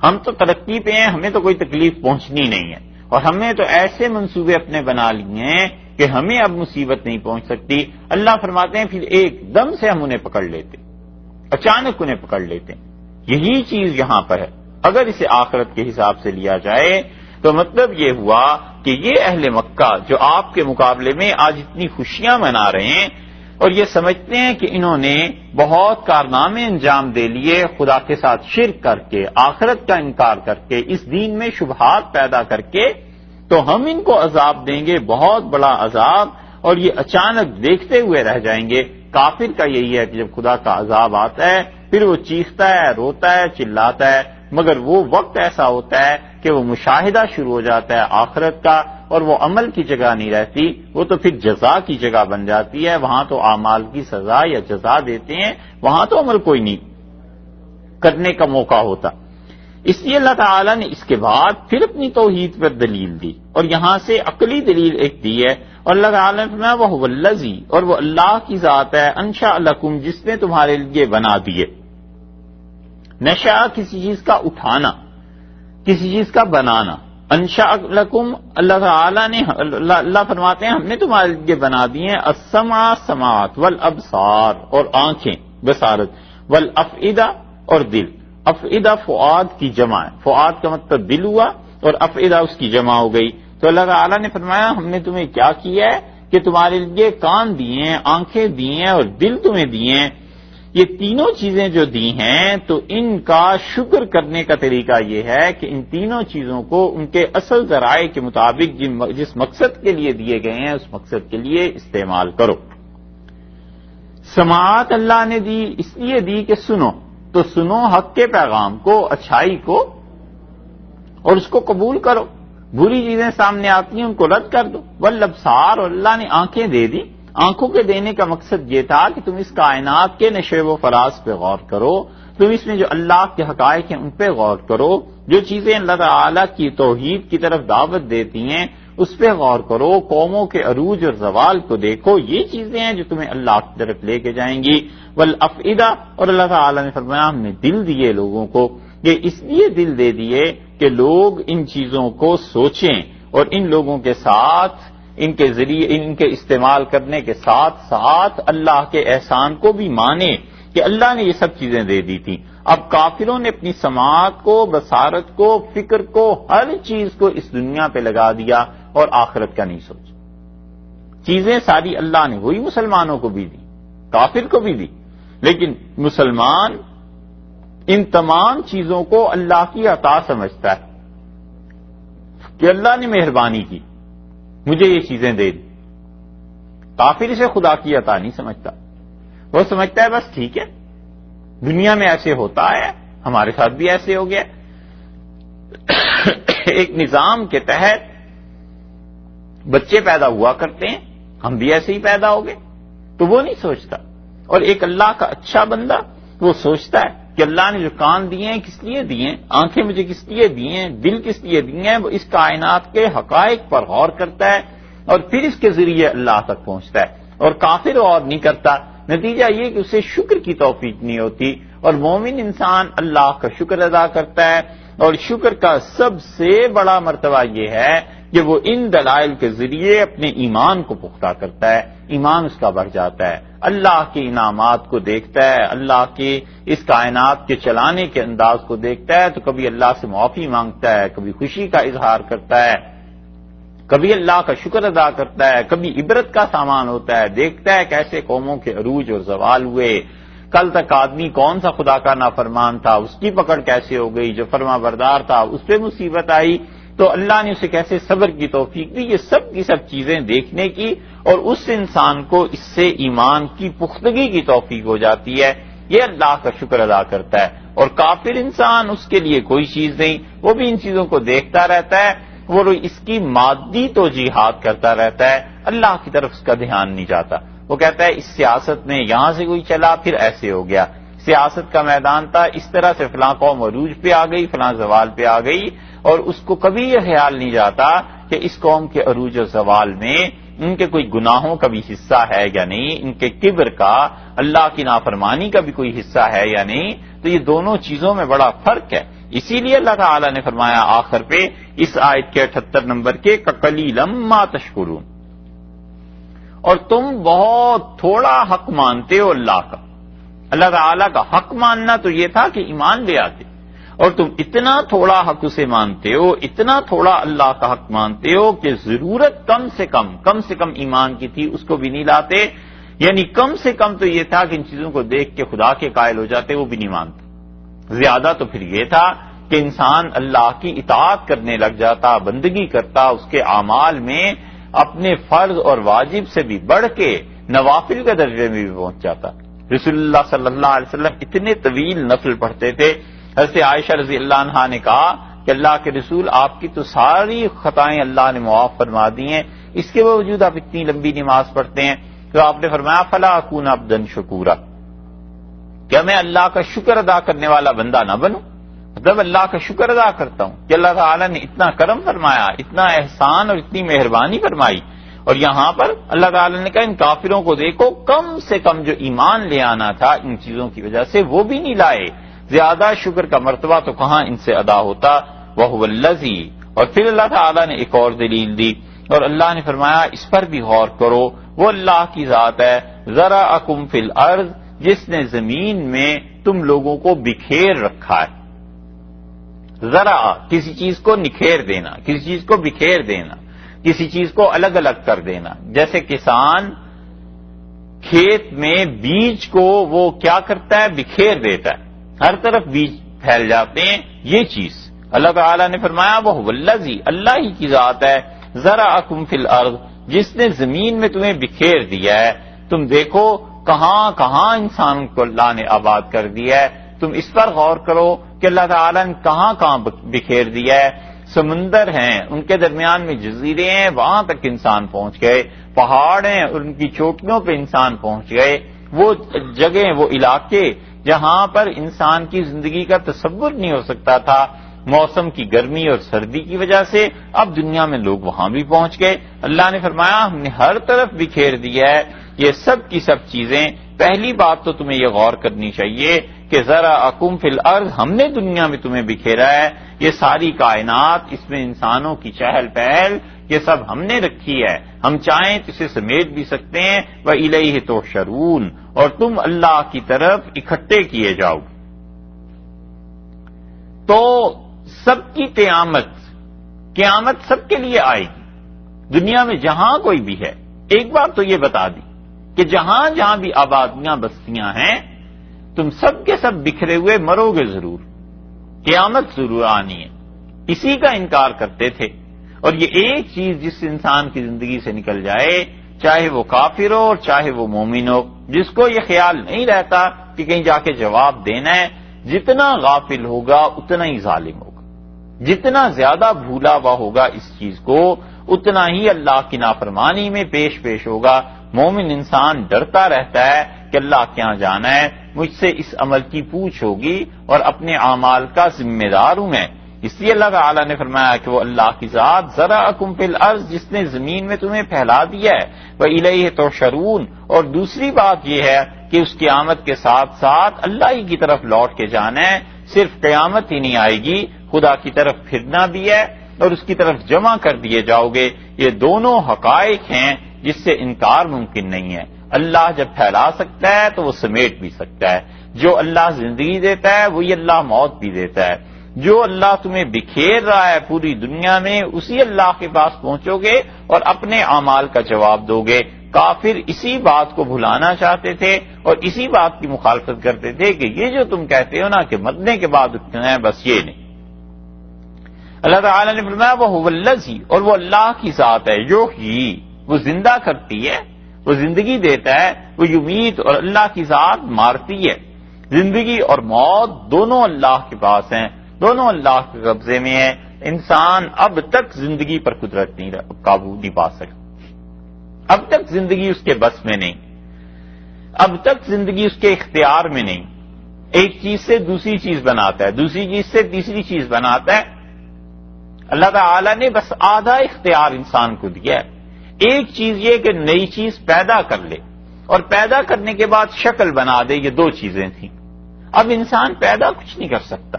ہم تو ترقی پہ ہیں، ہمیں تو کوئی تکلیف پہنچنی نہیں ہے، اور ہم نے تو ایسے منصوبے اپنے بنا لیے ہیں کہ ہمیں اب مصیبت نہیں پہنچ سکتی. اللہ فرماتے ہیں پھر ایک دم سے ہم انہیں پکڑ لیتے، اچانک انہیں پکڑ لیتے. یہی چیز یہاں پر ہے. اگر اسے آخرت کے حساب سے لیا جائے تو مطلب یہ ہوا کہ یہ اہل مکہ جو آپ کے مقابلے میں آج اتنی خوشیاں منا رہے ہیں، اور یہ سمجھتے ہیں کہ انہوں نے بہت کارنامے انجام دے لیے خدا کے ساتھ شرک کر کے، آخرت کا انکار کر کے، اس دین میں شبہات پیدا کر کے، تو ہم ان کو عذاب دیں گے، بہت بڑا عذاب، اور یہ اچانک دیکھتے ہوئے رہ جائیں گے۔ کافر کا یہی ہے کہ جب خدا کا عذاب آتا ہے پھر وہ چیختا ہے، روتا ہے، چلاتا ہے، مگر وہ وقت ایسا ہوتا ہے کہ وہ مشاہدہ شروع ہو جاتا ہے آخرت کا، اور وہ عمل کی جگہ نہیں رہتی، وہ تو پھر جزا کی جگہ بن جاتی ہے۔ وہاں تو اعمال کی سزا یا جزا دیتے ہیں، وہاں تو عمل کوئی نہیں کرنے کا موقع ہوتا۔ اس لیے اللہ تعالیٰ نے اس کے بعد پھر اپنی توحید پر دلیل دی، اور یہاں سے عقلی دلیل ایک دی ہے، اور اللہ تعالیٰ نے فرمایا وہ الذی، اور وہ اللہ کی ذات ہے، انشأ لکم، جس نے تمہارے لیے بنا دیے۔ نشأ کسی چیز کا اٹھانا، کسی چیز کا بنانا۔ انشأ لکم، اللہ تعالیٰ نے، اللہ فرماتے ہیں ہم نے تمہارے لیے بنا دیے ہیں السمع سماعت، والابصار، اور آنکھیں بصارت، والافئدہ، اور دل۔ افئدہ فؤاد کی جمع ہے، فؤاد کا مطلب دل ہوا، اور افئدہ اس کی جمع ہو گئی۔ تو اللہ تعالیٰ نے فرمایا ہم نے تمہیں کیا کیا ہے کہ تمہارے لیے کان دیے ہیں، آنکھیں دی ہیں، اور دل تمہیں دیے ہیں۔ یہ تینوں چیزیں جو دی ہیں تو ان کا شکر کرنے کا طریقہ یہ ہے کہ ان تینوں چیزوں کو ان کے اصل ذرائع کے مطابق جس مقصد کے لیے دیے گئے ہیں اس مقصد کے لیے استعمال کرو۔ سماعت اللہ نے دی، اس لیے دی کہ سنو، تو سنو حق کے پیغام کو، اچھائی کو، اور اس کو قبول کرو۔ بری چیزیں سامنے آتی ہیں ان کو رد کر دو۔ والابصار، اور اللہ نے آنکھیں دے دی۔ آنکھوں کے دینے کا مقصد یہ تھا کہ تم اس کائنات کے نشو و فراز پہ غور کرو، تم اس میں جو اللہ کے حقائق ہیں ان پہ غور کرو، جو چیزیں اللہ تعالیٰ کی توحید کی طرف دعوت دیتی ہیں اس پہ غور کرو، قوموں کے عروج اور زوال کو دیکھو، یہ چیزیں ہیں جو تمہیں اللہ کی طرف لے کے جائیں گی۔ والافئدہ، اور اللہ تعالیٰ نے فرمایا ہم نے دل دیے لوگوں کو، یہ اس لیے دل دے دیے کہ لوگ ان چیزوں کو سوچیں، اور ان لوگوں کے ساتھ، ان کے ذریعے، ان کے استعمال کرنے کے ساتھ ساتھ اللہ کے احسان کو بھی مانے کہ اللہ نے یہ سب چیزیں دے دی تھی۔ اب کافروں نے اپنی سماعت کو، بصارت کو، فکر کو، ہر چیز کو اس دنیا پہ لگا دیا اور آخرت کا نہیں سوچا۔ چیزیں ساری اللہ نے وہی مسلمانوں کو بھی دی، کافر کو بھی دی، لیکن مسلمان ان تمام چیزوں کو اللہ کی عطا سمجھتا ہے کہ اللہ نے مہربانی کی، مجھے یہ چیزیں دے دی۔ کافر اسے خدا کی عطا نہیں سمجھتا، وہ سمجھتا ہے بس ٹھیک ہے، دنیا میں ایسے ہوتا ہے، ہمارے ساتھ بھی ایسے ہو گیا۔ ایک نظام کے تحت بچے پیدا ہوا کرتے ہیں، ہم بھی ایسے ہی پیدا ہو گئے، تو وہ نہیں سوچتا۔ اور ایک اللہ کا اچھا بندہ وہ سوچتا ہے کہ اللہ نے جو کان دیے ہیں کس لیے دیے ہیں، آنکھیں مجھے کس لیے دیے ہیں، دل کس لیے دیے ہیں، وہ اس کائنات کے حقائق پر غور کرتا ہے اور پھر اس کے ذریعے اللہ تک پہنچتا ہے۔ اور کافر غور نہیں کرتا، نتیجہ یہ کہ اسے شکر کی توفیق نہیں ہوتی۔ اور مومن انسان اللہ کا شکر ادا کرتا ہے، اور شکر کا سب سے بڑا مرتبہ یہ ہے کہ وہ ان دلائل کے ذریعے اپنے ایمان کو پختہ کرتا ہے، ایمان اس کا بڑھ جاتا ہے، اللہ کے انعامات کو دیکھتا ہے، اللہ کے اس کائنات کے چلانے کے انداز کو دیکھتا ہے، تو کبھی اللہ سے معافی مانگتا ہے، کبھی خوشی کا اظہار کرتا ہے، کبھی اللہ کا شکر ادا کرتا ہے، کبھی عبرت کا سامان ہوتا ہے، دیکھتا ہے کیسے قوموں کے عروج اور زوال ہوئے، کل تک آدمی کون سا خدا کا نافرمان تھا، اس کی پکڑ کیسے ہو گئی، جو فرما بردار تھا اس پہ مصیبت آئی تو اللہ نے اسے کیسے صبر کی توفیق دی۔ یہ سب کی سب چیزیں دیکھنے کی اور اس انسان کو اس سے ایمان کی پختگی کی توفیق ہو جاتی ہے، یہ اللہ کا شکر ادا کرتا ہے۔ اور کافر انسان، اس کے لیے کوئی چیز نہیں، وہ بھی ان چیزوں کو دیکھتا رہتا ہے، وہ اس کی مادی توجیحات کرتا رہتا ہے، اللہ کی طرف اس کا دھیان نہیں جاتا۔ وہ کہتا ہے اس سیاست میں یہاں سے کوئی چلا پھر ایسے ہو گیا، سیاست کا میدان تھا، اس طرح سے فلاں قوم عروج پہ آ گئی، فلاں زوال پہ آ گئی، اور اس کو کبھی یہ خیال نہیں جاتا کہ اس قوم کے عروج و زوال میں ان کے کوئی گناہوں کا بھی حصہ ہے یا نہیں، ان کے کبر کا، اللہ کی نافرمانی کا بھی کوئی حصہ ہے یا نہیں۔ تو یہ دونوں چیزوں میں بڑا فرق ہے۔ اسی لیے اللہ تعالی نے فرمایا آخر پہ اس آیت کے 78 نمبر کے قلیلا ما تشکرون، اور تم بہت تھوڑا حق مانتے ہو اللہ کا۔ اللہ تعالیٰ کا حق ماننا تو یہ تھا کہ ایمان لے آتے، اور تم اتنا تھوڑا حق اسے مانتے ہو، اتنا تھوڑا اللہ کا حق مانتے ہو کہ ضرورت کم سے کم ایمان کی تھی اس کو بھی نہیں لاتے، یعنی کم سے کم تو یہ تھا کہ ان چیزوں کو دیکھ کے خدا کے قائل ہو جاتے، وہ بھی نہیں مانتے. زیادہ تو پھر یہ تھا کہ انسان اللہ کی اطاعت کرنے لگ جاتا، بندگی کرتا، اس کے اعمال میں اپنے فرض اور واجب سے بھی بڑھ کے نوافل کے درجے میں بھی پہنچ جاتا. رسول اللہ صلی اللہ علیہ وسلم اتنے طویل نفل پڑھتے تھے. حضرت عائشہ رضی اللہ عنہا نے کہا کہ اللہ کے رسول، آپ کی تو ساری خطائیں اللہ نے معاف فرما دی ہیں، اس کے باوجود آپ اتنی لمبی نماز پڑھتے ہیں. تو آپ نے فرمایا فلا اکون عبدا شکورا، کیا میں اللہ کا شکر ادا کرنے والا بندہ نہ بنوں؟ مطلب اللہ کا شکر ادا کرتا ہوں کہ اللہ تعالیٰ نے اتنا کرم فرمایا، اتنا احسان اور اتنی مہربانی فرمائی. اور یہاں پر اللہ تعالیٰ نے کہا ان کافروں کو دیکھو، کم سے کم جو ایمان لے آنا تھا ان چیزوں کی وجہ سے وہ بھی نہیں لائے. زیادہ شکر کا مرتبہ تو کہاں ان سے ادا ہوتا. وَهُوَ الَّذِي، اور پھر اللہ تعالیٰ نے ایک اور دلیل دی اور اللہ نے فرمایا اس پر بھی غور کرو، وہ اللہ کی ذات ہے ذَرَأَكُمْ فِي الْأَرْضِ، جس نے زمین میں تم لوگوں کو بکھیر رکھا ہے. ذرا کسی چیز کو نکھیر دینا، کسی چیز کو بکھیر دینا، کسی چیز کو الگ الگ کر دینا. جیسے کسان کھیت میں بیج کو وہ کیا کرتا ہے؟ بکھیر دیتا ہے، ہر طرف بیج پھیل جاتے ہیں. یہ چیز اللہ تعالیٰ نے فرمایا وہ والذی، اللہ ہی کی ذات ہے ذرأکم فی الارض، جس نے زمین میں تمہیں بکھیر دیا ہے. تم دیکھو کہاں کہاں انسان کو اللہ نے آباد کر دیا ہے. تم اس پر غور کرو کہ اللہ تعالیٰ نے کہاں کہاں بکھیر دیا ہے. سمندر ہیں، ان کے درمیان میں جزیرے ہیں، وہاں تک انسان پہنچ گئے. پہاڑ ہیں، ان کی چوٹیوں پہ انسان پہنچ گئے. وہ جگہیں، وہ علاقے جہاں پر انسان کی زندگی کا تصور نہیں ہو سکتا تھا موسم کی گرمی اور سردی کی وجہ سے، اب دنیا میں لوگ وہاں بھی پہنچ گئے. اللہ نے فرمایا ہم نے ہر طرف بکھیر دیا ہے. یہ سب کی سب چیزیں، پہلی بات تو تمہیں یہ غور کرنی چاہیے کہ ذرأکم فی الارض، ہم نے دنیا میں تمہیں بکھیرا ہے. یہ ساری کائنات، اس میں انسانوں کی چہل پہل، یہ سب ہم نے رکھی ہے. ہم چاہیں تو اسے سمیٹ بھی سکتے ہیں. وَإِلَيْهِ تُحْشَرُونَ، اور تم اللہ کی طرف اکٹھے کیے جاؤ. تو سب کی قیامت سب کے لیے آئے گی. دنیا میں جہاں کوئی بھی ہے، ایک بات تو یہ بتا دی کہ جہاں جہاں بھی آبادیاں بستیاں ہیں، تم سب کے سب بکھرے ہوئے مرو گے ضرور، قیامت ضرور آنی ہے. اسی کا انکار کرتے تھے. اور یہ ایک چیز جس انسان کی زندگی سے نکل جائے، چاہے وہ کافر ہو اور چاہے وہ مومن ہو، جس کو یہ خیال نہیں رہتا کہ کہیں جا کے جواب دینا ہے، جتنا غافل ہوگا اتنا ہی ظالم ہوگا. جتنا زیادہ بھولا ہوا ہوگا اس چیز کو، اتنا ہی اللہ کی نافرمانی میں پیش ہوگا. مومن انسان ڈرتا رہتا ہے کہ اللہ کیا جانا ہے، مجھ سے اس عمل کی پوچھ ہوگی اور اپنے اعمال کا ذمہ دار ہوں میں. اس لیے اللہ تعالیٰ نے فرمایا کہ وہ اللہ کی ذات ذرأکم فی الارض، جس نے زمین میں تمہیں پھیلا دیا ہے. وَإِلَيْهِ تُحْشَرُونَ، اور دوسری بات یہ ہے کہ اس قیامت کے ساتھ ساتھ اللہ ہی کی طرف لوٹ کے جانا ہے. صرف قیامت ہی نہیں آئے گی، خدا کی طرف پھرنا بھی ہے اور اس کی طرف جمع کر دیے جاؤ گے. یہ دونوں حقائق ہیں جس سے انکار ممکن نہیں ہے. اللہ جب پھیلا سکتا ہے تو وہ سمیٹ بھی سکتا ہے. جو اللہ زندگی دیتا ہے وہی اللہ موت بھی دیتا ہے. جو اللہ تمہیں بکھیر رہا ہے پوری دنیا میں، اسی اللہ کے پاس پہنچو گے اور اپنے اعمال کا جواب دو گے. کافر اسی بات کو بھلانا چاہتے تھے اور اسی بات کی مخالفت کرتے تھے کہ یہ جو تم کہتے ہو نا کہ مرنے کے بعد اٹھنا ہے، بس یہ نہیں. اللہ تعالیٰ نے فرمایا وَهُوَ الَّذِي، اور وہ اللہ کی ذات ہے جو ہی وہ زندہ کرتی ہے، وہ زندگی دیتا ہے، وہ یمیت، اور اللہ کی ذات مارتی ہے. زندگی اور موت دونوں اللہ کے پاس ہیں، دونوں اللہ کے قبضے میں ہیں. انسان اب تک زندگی پر قدرت نہیں، قابو نہیں پا سکتا. اب تک زندگی اس کے بس میں نہیں، اب تک زندگی اس کے اختیار میں نہیں. ایک چیز سے دوسری چیز بناتا ہے، دوسری چیز سے تیسری چیز بناتا ہے. اللہ تعالی نے بس آدھا اختیار انسان کو دیا ہے. ایک چیز یہ کہ نئی چیز پیدا کر لے اور پیدا کرنے کے بعد شکل بنا دے، یہ دو چیزیں تھیں. اب انسان پیدا کچھ نہیں کر سکتا.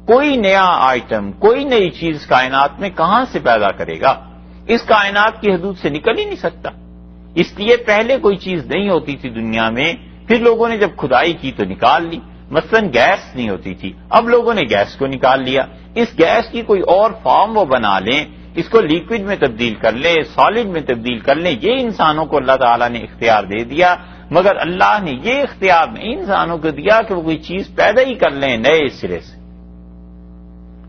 کوئی نیا آئٹم، کوئی نئی چیز کائنات میں کہاں سے پیدا کرے گا؟ اس کائنات کی حدود سے نکل ہی نہیں سکتا. اس لیے پہلے کوئی چیز نہیں ہوتی تھی دنیا میں، پھر لوگوں نے جب کھدائی کی تو نکال لی. مثلا گیس نہیں ہوتی تھی، اب لوگوں نے گیس کو نکال لیا. اس گیس کی کوئی اور فارم وہ بنا لیں اس کو لیکوڈ میں تبدیل کر لیں، سالڈ میں تبدیل کر لیں، یہ انسانوں کو اللہ تعالیٰ نے اختیار دے دیا، مگر اللہ نے یہ اختیار نہیں انسانوں کو دیا کہ وہ کوئی چیز پیدا ہی کر لیں نئے سرے سے۔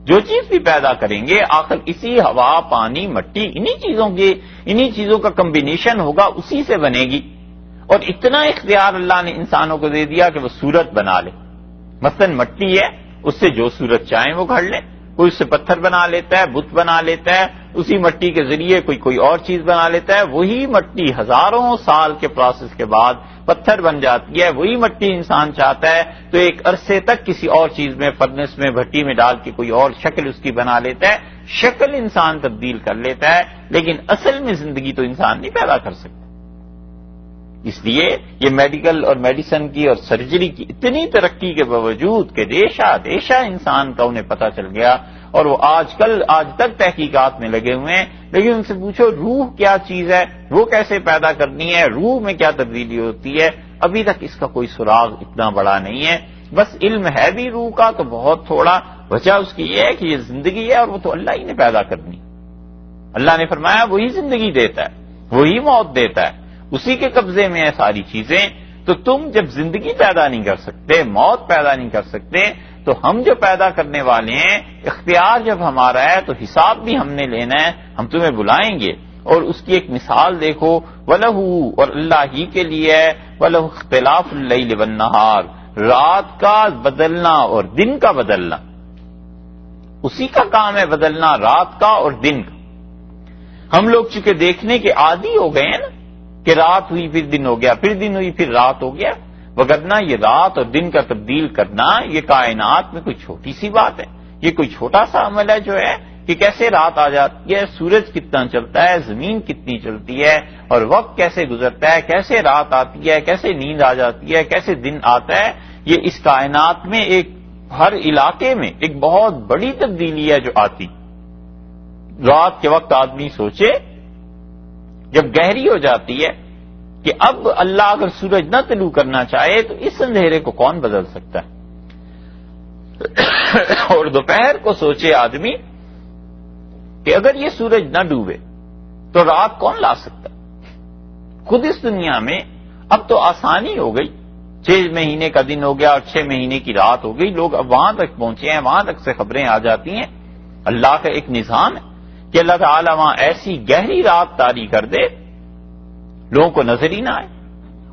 جو چیز بھی پیدا کریں گے آخر اسی ہوا، پانی، مٹی، انہی چیزوں کا کمبینیشن ہوگا، اسی سے بنے گی۔ اور اتنا اختیار اللہ نے انسانوں کو دے دیا کہ وہ صورت بنا لے، مثلا مٹی ہے، اس سے جو صورت چاہیں وہ گھڑ لیں، کوئی اس سے پتھر بنا لیتا ہے، بت بنا لیتا ہے، اسی مٹی کے ذریعے کوئی اور چیز بنا لیتا ہے، وہی مٹی ہزاروں سال کے پروسیس کے بعد پتھر بن جاتی ہے، وہی مٹی انسان چاہتا ہے تو ایک عرصے تک کسی اور چیز میں، فرنس میں، بھٹی میں ڈال کے کوئی اور شکل اس کی بنا لیتا ہے، شکل انسان تبدیل کر لیتا ہے، لیکن اصل میں زندگی تو انسان نہیں پیدا کر سکتا۔ اس لیے یہ میڈیکل اور میڈیسن کی اور سرجری کی اتنی ترقی کے باوجود کہ دیشہ انسان کا انہیں پتہ چل گیا، اور وہ آج تک تحقیقات میں لگے ہوئے ہیں، لیکن ان سے پوچھو روح کیا چیز ہے، وہ کیسے پیدا کرنی ہے، روح میں کیا تبدیلی ہوتی ہے، ابھی تک اس کا کوئی سراغ اتنا بڑا نہیں ہے۔ بس علم ہے بھی روح کا تو بہت تھوڑا، وجہ اس کی یہ ہے کہ یہ زندگی ہے اور وہ تو اللہ ہی نے پیدا کرنی۔ اللہ نے فرمایا وہی زندگی دیتا ہے، وہی موت دیتا ہے، اسی کے قبضے میں ہے ساری چیزیں۔ تو تم جب زندگی پیدا نہیں کر سکتے، موت پیدا نہیں کر سکتے، تو ہم جو پیدا کرنے والے ہیں، اختیار جب ہمارا ہے تو حساب بھی ہم نے لینا ہے، ہم تمہیں بلائیں گے۔ اور اس کی ایک مثال دیکھو، وَلَهُ، اور اللہ ہی کے لیے ہے، وَلَهُ اخْتِلَافُ اللَّيْلِ وَالنَّهَارِ، رات کا بدلنا اور دن کا بدلنا، اسی کا کام ہے بدلنا رات کا اور دن کا۔ ہم لوگ چونکہ دیکھنے کے عادی ہو گئے ہیں نا کہ رات ہوئی پھر دن ہو گیا، پھر دن ہوئی پھر رات ہو گیا، وگرنہ یہ رات اور دن کا تبدیل کرنا یہ کائنات میں کوئی چھوٹی سی بات ہے، یہ کوئی چھوٹا سا عمل ہے جو ہے کہ کیسے رات آ جاتی ہے، سورج کتنا چلتا ہے، زمین کتنی چلتی ہے، اور وقت کیسے گزرتا ہے، کیسے رات آتی ہے، کیسے نیند آ جاتی ہے، کیسے دن آتا ہے، یہ اس کائنات میں ایک ہر علاقے میں ایک بہت بڑی تبدیلی ہے جو آتی۔ رات کے وقت آدمی سوچے جب گہری ہو جاتی ہے کہ اب اللہ اگر سورج نہ طلوع کرنا چاہے تو اس اندھیرے کو کون بدل سکتا ہے، اور دوپہر کو سوچے آدمی کہ اگر یہ سورج نہ ڈوبے تو رات کون لا سکتا ہے۔ خود اس دنیا میں اب تو آسانی ہو گئی، 6 مہینے کا دن ہو گیا اور 6 مہینے کی رات ہو گئی، لوگ اب وہاں تک پہنچے ہیں، وہاں تک سے خبریں آ جاتی ہیں۔ اللہ کا ایک نظام ہے کہ اللہ تعالیٰ وہاں ایسی گہری رات طاری کر دے لوگوں کو نظر ہی نہ آئے،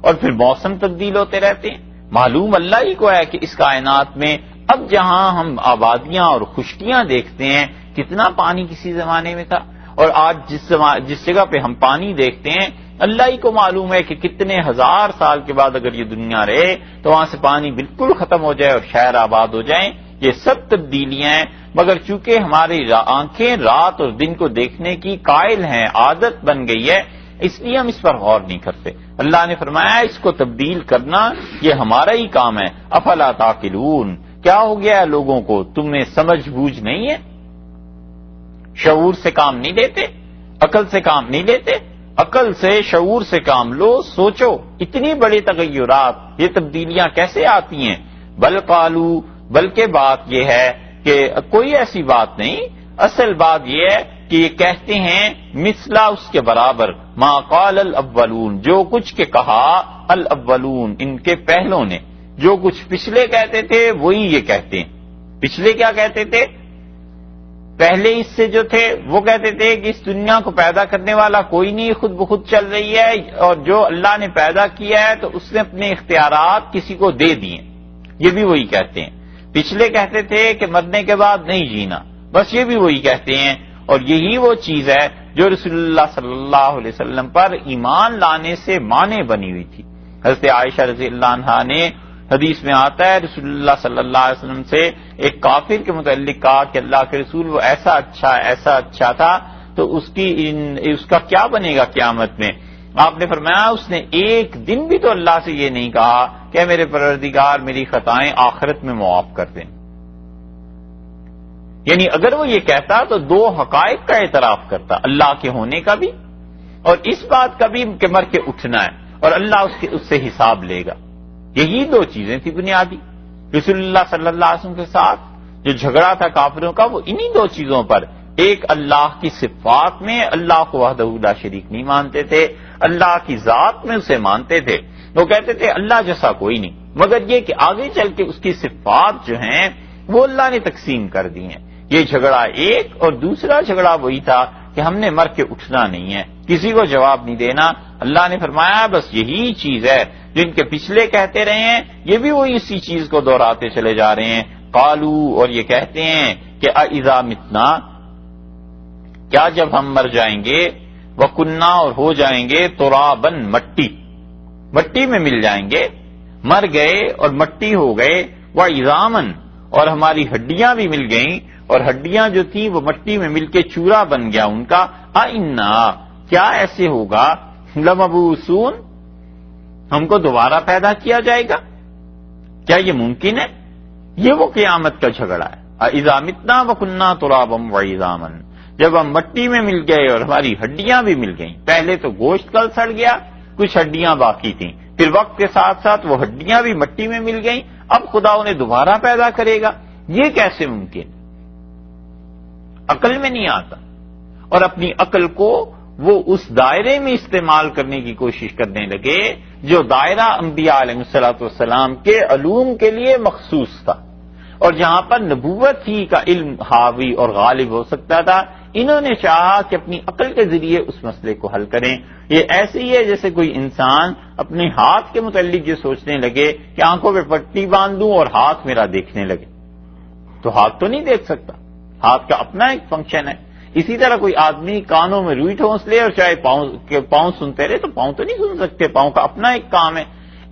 اور پھر موسم تبدیل ہوتے رہتے ہیں۔ معلوم اللہ ہی کو ہے کہ اس کائنات میں اب جہاں ہم آبادیاں اور خشکیاں دیکھتے ہیں، کتنا پانی کسی زمانے میں تھا، اور آج جس جگہ پہ ہم پانی دیکھتے ہیں اللہ ہی کو معلوم ہے کہ کتنے ہزار سال کے بعد اگر یہ دنیا رہے تو وہاں سے پانی بالکل ختم ہو جائے اور شہر آباد ہو جائیں۔ یہ سب تبدیلیاں ہیں، مگر چونکہ ہماری آنکھیں رات اور دن کو دیکھنے کی قائل ہیں، عادت بن گئی ہے، اس لیے ہم اس پر غور نہیں کرتے۔ اللہ نے فرمایا اس کو تبدیل کرنا یہ ہمارا ہی کام ہے۔ افلا تعقلون، کیا ہو گیا ہے لوگوں کو، تمہیں سمجھ بوجھ نہیں ہے، شعور سے کام نہیں لیتے، عقل سے کام نہیں لیتے، عقل سے شعور سے کام لو، سوچو اتنی بڑی تغیرات، یہ تبدیلیاں کیسے آتی ہیں۔ بل قالو، بلکہ بات یہ ہے کہ کوئی ایسی بات نہیں، اصل بات یہ ہے کہ یہ کہتے ہیں مثلا اس کے برابر، ما قال الاولون، جو کچھ کے کہا الاولون ان کے پہلوں نے، جو کچھ پچھلے کہتے تھے وہی یہ کہتے ہیں۔ پچھلے کیا کہتے تھے؟ پہلے اس سے جو تھے وہ کہتے تھے کہ اس دنیا کو پیدا کرنے والا کوئی نہیں، خود بخود چل رہی ہے، اور جو اللہ نے پیدا کیا ہے تو اس نے اپنے اختیارات کسی کو دے دیے، یہ بھی وہی کہتے ہیں۔ پچھلے کہتے تھے کہ مرنے کے بعد نہیں جینا، بس یہ بھی وہی کہتے ہیں، اور یہی وہ چیز ہے جو رسول اللہ صلی اللہ علیہ وسلم پر ایمان لانے سے مانع بنی ہوئی تھی۔ حضرت عائشہ رضی اللہ عنہا نے، حدیث میں آتا ہے رسول اللہ صلی اللہ علیہ وسلم سے ایک کافر کے متعلق کہا کہ اللہ کے رسول وہ ایسا اچھا تھا تو اس کا کیا بنے گا قیامت میں۔ آپ نے فرمایا اس نے ایک دن بھی تو اللہ سے یہ نہیں کہا کہ میرے پروردگار میری خطائیں آخرت میں معاف کر دیں۔ یعنی اگر وہ یہ کہتا تو 2 حقائق کا اعتراف کرتا، اللہ کے ہونے کا بھی اور اس بات کا بھی کہ مر کے اٹھنا ہے، اور اللہ اس سے حساب لے گا۔ یہی 2 چیزیں تھی بنیادی۔ رسول اللہ صلی اللہ علیہ وسلم کے ساتھ جو جھگڑا تھا کافروں کا وہ انہی 2 چیزوں پر، ایک اللہ کی صفات میں اللہ کو وحدہ لا شریک نہیں مانتے تھے، اللہ کی ذات میں اسے مانتے تھے. وہ کہتے تھے اللہ جیسا کوئی نہیں، مگر یہ کہ آگے چل کے اس کی صفات جو ہیں وہ اللہ نے تقسیم کر دی ہیں. یہ جھگڑا ایک، اور دوسرا جھگڑا وہی تھا کہ ہم نے مر کے اٹھنا نہیں ہے، کسی کو جواب نہیں دینا. اللہ نے فرمایا بس یہی چیز ہے جن کے پچھلے کہتے رہے ہیں، یہ بھی وہی اسی چیز کو دہراتے چلے جا رہے ہیں. قالو، اور یہ کہتے ہیں کہ اذا متنا، کیا جب ہم مر جائیں گے، وکننا، اور ہو جائیں گے، ترابن، مٹی میں مل جائیں گے، مر گئے اور مٹی ہو گئے، وعظامن، اور ہماری ہڈیاں بھی مل گئیں، اور ہڈیاں جو تھیں وہ مٹی میں مل کے چورا بن گیا ان کا. اِنَّا، کیا ایسے ہوگا، لَمَبْعُوثُونَ، ہم کو دوبارہ پیدا کیا جائے گا، کیا یہ ممکن ہے؟ یہ وہ قیامت کا جھگڑا ہے. اِذَا مِتْنَا وَكُنَّا تُرَابًا وَعِظَامًا، جب ہم مٹی میں مل گئے اور ہماری ہڈیاں بھی مل گئیں. پہلے تو گوشت کل سڑ گیا، کچھ ہڈیاں باقی تھیں، پھر وقت کے ساتھ ساتھ وہ ہڈیاں بھی مٹی میں مل گئیں، اب خدا انہیں دوبارہ پیدا کرے گا. یہ کیسے ممکن؟ عقل میں نہیں آتا. اور اپنی عقل کو وہ اس دائرے میں استعمال کرنے کی کوشش کرنے لگے جو دائرہ انبیاء علیہ السلام کے علوم کے لیے مخصوص تھا، اور جہاں پر نبوت ہی کا علم حاوی اور غالب ہو سکتا تھا. انہوں نے چاہا کہ اپنی عقل کے ذریعے اس مسئلے کو حل کریں. یہ ایسے ہی ہے جیسے کوئی انسان اپنے ہاتھ کے متعلق یہ سوچنے لگے کہ آنکھوں پہ پٹی باندھوں اور ہاتھ میرا دیکھنے لگے، تو ہاتھ تو نہیں دیکھ سکتا، ہاتھ کا اپنا ایک فنکشن ہے. اسی طرح کوئی آدمی کانوں میں روئی ٹھونس لے اور چاہے پاؤں سنتے رہے تو پاؤں تو نہیں سن سکتے، پاؤں کا اپنا ایک کام ہے.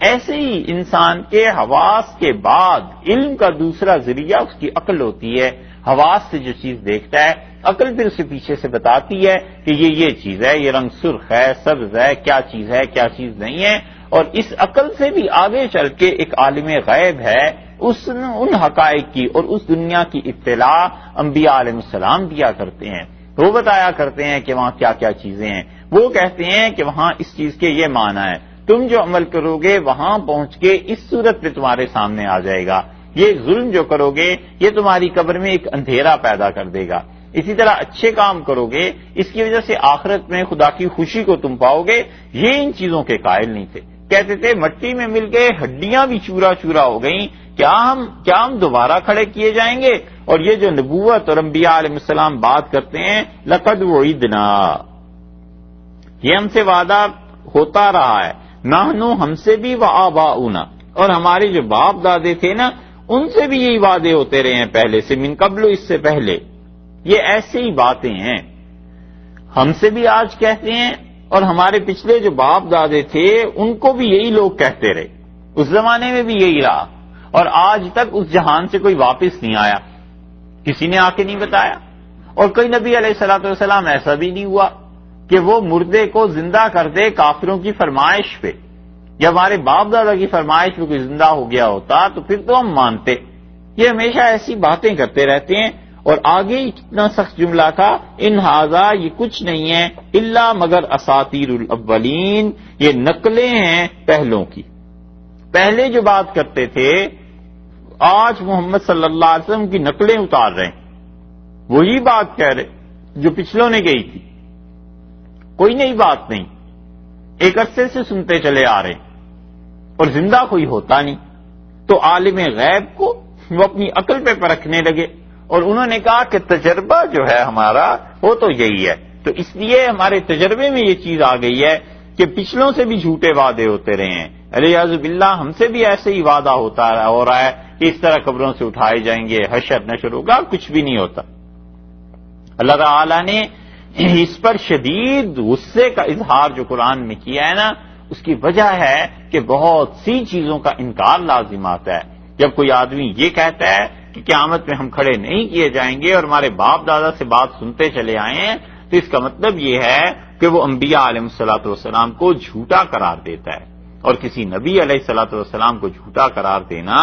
ایسے ہی انسان کے حواس کے بعد علم کا دوسرا ذریعہ اس کی عقل ہوتی ہے. حواس سے جو چیز دیکھتا ہے، عقل پھر اسے پیچھے سے بتاتی ہے کہ یہ چیز ہے، یہ رنگ سرخ ہے، سبز ہے، کیا چیز ہے، کیا چیز نہیں ہے. اور اس عقل سے بھی آگے چل کے ایک عالم غیب ہے، ان حقائق کی اور اس دنیا کی اطلاع انبیاء علیہ السلام دیا کرتے ہیں. وہ بتایا کرتے ہیں کہ وہاں کیا کیا چیزیں ہیں. وہ کہتے ہیں کہ وہاں اس چیز کے یہ معنی ہے، تم جو عمل کرو گے وہاں پہنچ کے اس صورت پہ تمہارے سامنے آ جائے گا. یہ ظلم جو کرو گے یہ تمہاری قبر میں ایک اندھیرا پیدا کر دے گا. اسی طرح اچھے کام کرو گے، اس کی وجہ سے آخرت میں خدا کی خوشی کو تم پاؤ گے. یہ ان چیزوں کے قائل نہیں تھے. کہتے تھے مٹی میں مل گئے، ہڈیاں بھی چورا چورا ہو گئیں، کیا ہم دوبارہ کھڑے کیے جائیں گے؟ اور یہ جو نبوت اور انبیاء علیہ السلام بات کرتے ہیں، لقد وعدنا، یہ ہم سے وعدہ ہوتا رہا ہے، نحنو، ہم سے بھی، وآباؤنا، اور ہمارے جو باپ دادے تھے نا ان سے بھی یہی وعدے ہوتے رہے ہیں پہلے سے، من قبل، اس سے پہلے. یہ ایسے ہی باتیں ہیں، ہم سے بھی آج کہتے ہیں اور ہمارے پچھلے جو باپ دادے تھے ان کو بھی یہی لوگ کہتے رہے، اس زمانے میں بھی یہی رہا، اور آج تک اس جہان سے کوئی واپس نہیں آیا، کسی نے آ کے نہیں بتایا. اور کوئی نبی علیہ الصلوۃ والسلام ایسا بھی نہیں ہوا کہ وہ مردے کو زندہ کر دے کافروں کی فرمائش پہ. جب ہمارے باپ دادا کی فرمائش پہ کوئی زندہ ہو گیا ہوتا تو پھر تو ہم مانتے. یہ ہمیشہ ایسی باتیں کرتے رہتے ہیں. اور آگے کتنا سخت جملہ تھا، ان ھذا، یہ کچھ نہیں ہے، الا مگر اساطیر الاولین، یہ نقلیں ہیں پہلوں کی. پہلے جو بات کرتے تھے آج محمد صلی اللہ علیہ وسلم کی نقلیں اتار رہے ہیں، وہی بات کہہ رہے جو پچھلوں نے گئی تھی. کوئی نئی بات نہیں، ایک عرصے سے سنتے چلے آ رہے ہیں اور زندہ کوئی ہوتا نہیں. تو عالم غیب کو وہ اپنی عقل پہ پرکھنے لگے اور انہوں نے کہا کہ تجربہ جو ہے ہمارا وہ تو یہی ہے. تو اس لیے ہمارے تجربے میں یہ چیز آ گئی ہے کہ پچھلوں سے بھی جھوٹے وعدے ہوتے رہے ہیں. الیاذ باللہ، ہم سے بھی ایسے ہی وعدہ ہو رہا ہے کہ اس طرح قبروں سے اٹھائے جائیں گے، حشر نشر ہوگا، کچھ بھی نہیں ہوتا. اللہ تعالی نے اس پر شدید غصے کا اظہار جو قرآن میں کیا ہے نا، اس کی وجہ ہے کہ بہت سی چیزوں کا انکار لازم آتا ہے. جب کوئی آدمی یہ کہتا ہے کہ قیامت میں ہم کھڑے نہیں کیے جائیں گے اور ہمارے باپ دادا سے بات سنتے چلے آئے ہیں، تو اس کا مطلب یہ ہے کہ وہ انبیاء علیہ الصلوۃ والسلام کو جھوٹا قرار دیتا ہے. اور کسی نبی علیہ الصلوۃ والسلام کو جھوٹا قرار دینا